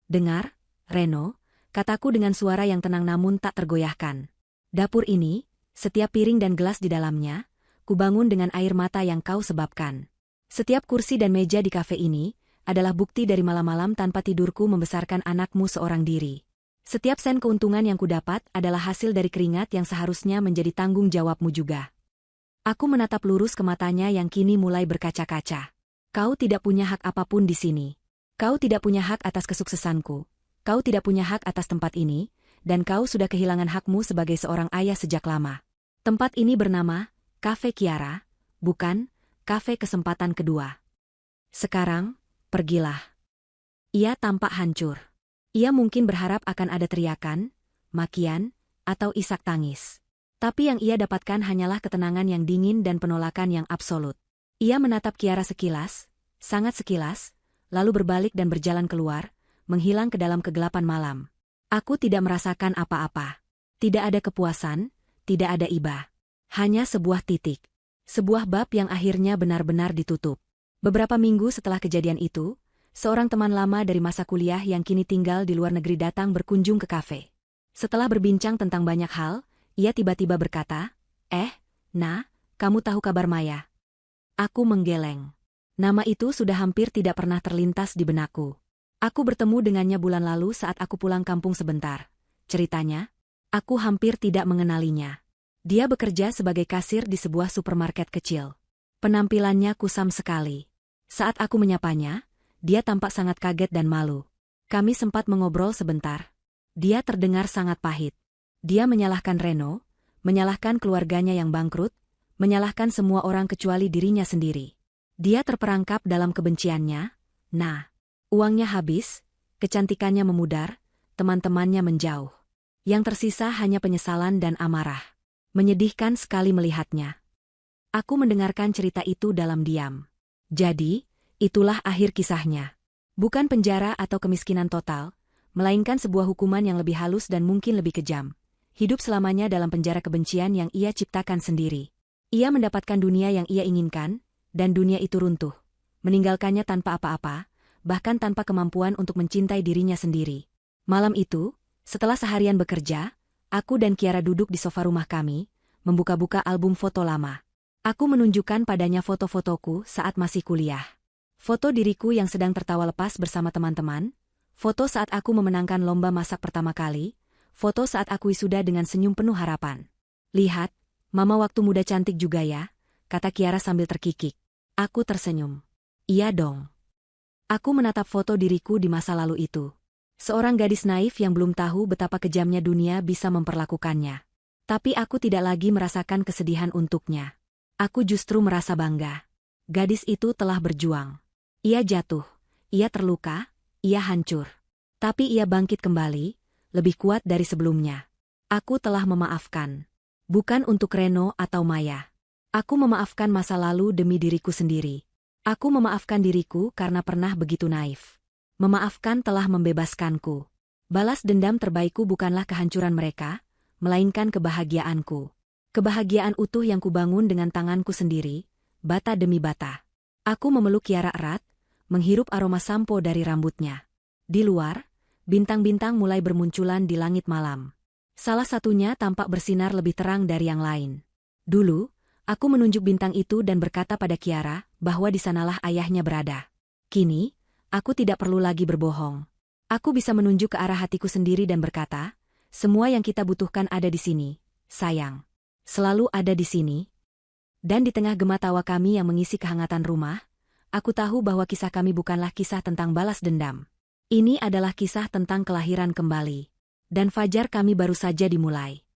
Dengar, Reno, kataku dengan suara yang tenang namun tak tergoyahkan. Dapur ini, setiap piring dan gelas di dalamnya, kubangun dengan air mata yang kau sebabkan. Setiap kursi dan meja di kafe ini, adalah bukti dari malam-malam tanpa tidurku membesarkan anakmu seorang diri. Setiap sen keuntungan yang kudapat adalah hasil dari keringat yang seharusnya menjadi tanggung jawabmu juga. Aku menatap lurus ke matanya yang kini mulai berkaca-kaca. Kau tidak punya hak apapun di sini. Kau tidak punya hak atas kesuksesanku. Kau tidak punya hak atas tempat ini, dan kau sudah kehilangan hakmu sebagai seorang ayah sejak lama. Tempat ini bernama Cafe Kiara, bukan Cafe Kesempatan Kedua. Sekarang, pergilah. Ia tampak hancur. Ia mungkin berharap akan ada teriakan, makian, atau isak tangis. Tapi yang ia dapatkan hanyalah ketenangan yang dingin dan penolakan yang absolut. Ia menatap Kiara sekilas, sangat sekilas, lalu berbalik dan berjalan keluar, menghilang ke dalam kegelapan malam. Aku tidak merasakan apa-apa. Tidak ada kepuasan, tidak ada iba. Hanya sebuah titik. Sebuah bab yang akhirnya benar-benar ditutup. Beberapa minggu setelah kejadian itu, seorang teman lama dari masa kuliah yang kini tinggal di luar negeri datang berkunjung ke kafe. Setelah berbincang tentang banyak hal, ia tiba-tiba berkata, kamu tahu kabar Maya?" Aku menggeleng. Nama itu sudah hampir tidak pernah terlintas di benakku. Aku bertemu dengannya bulan lalu saat aku pulang kampung sebentar. ceritanya. Aku hampir tidak mengenalinya. Dia bekerja sebagai kasir di sebuah supermarket kecil. Penampilannya kusam sekali. Saat aku menyapanya, dia tampak sangat kaget dan malu. Kami sempat mengobrol sebentar. Dia terdengar sangat pahit. Dia menyalahkan Reno, menyalahkan keluarganya yang bangkrut, menyalahkan semua orang kecuali dirinya sendiri. Dia terperangkap dalam kebenciannya. Nah, uangnya habis, kecantikannya memudar, teman-temannya menjauh. Yang tersisa hanya penyesalan dan amarah. Menyedihkan sekali melihatnya. Aku mendengarkan cerita itu dalam diam. Jadi, itulah akhir kisahnya. Bukan penjara atau kemiskinan total, melainkan sebuah hukuman yang lebih halus dan mungkin lebih kejam. Hidup selamanya dalam penjara kebencian yang ia ciptakan sendiri. Ia mendapatkan dunia yang ia inginkan, dan dunia itu runtuh. Meninggalkannya tanpa apa-apa, bahkan tanpa kemampuan untuk mencintai dirinya sendiri. Malam itu, setelah seharian bekerja, aku dan Kiara duduk di sofa rumah kami, membuka-buka album foto lama. Aku menunjukkan padanya foto-fotoku saat masih kuliah. Foto diriku yang sedang tertawa lepas bersama teman-teman, foto saat aku memenangkan lomba masak pertama kali, foto saat aku wisuda dengan senyum penuh harapan. Lihat, Mama waktu muda cantik juga ya, kata Kiara sambil terkikik. Aku tersenyum. Iya dong. Aku menatap foto diriku di masa lalu itu. Seorang gadis naif yang belum tahu betapa kejamnya dunia bisa memperlakukannya. Tapi aku tidak lagi merasakan kesedihan untuknya. Aku justru merasa bangga. Gadis itu telah berjuang. Ia jatuh, ia terluka, ia hancur. Tapi ia bangkit kembali, lebih kuat dari sebelumnya. Aku telah memaafkan. Bukan untuk Reno atau Maya. Aku memaafkan masa lalu demi diriku sendiri. Aku memaafkan diriku karena pernah begitu naif. Memaafkan telah membebaskanku. Balas dendam terbaikku bukanlah kehancuran mereka, melainkan kebahagiaanku. Kebahagiaan utuh yang kubangun dengan tanganku sendiri, bata demi bata. Aku memeluk Kiara erat, menghirup aroma sampo dari rambutnya. Di luar, bintang-bintang mulai bermunculan di langit malam. Salah satunya tampak bersinar lebih terang dari yang lain. Dulu, aku menunjuk bintang itu dan berkata pada Kiara bahwa di sanalah ayahnya berada. Kini, aku tidak perlu lagi berbohong. Aku bisa menunjuk ke arah hatiku sendiri dan berkata, semua yang kita butuhkan ada di sini, sayang. Selalu ada di sini. Dan di tengah gema tawa kami yang mengisi kehangatan rumah, aku tahu bahwa kisah kami bukanlah kisah tentang balas dendam. Ini adalah kisah tentang kelahiran kembali. Dan fajar kami baru saja dimulai.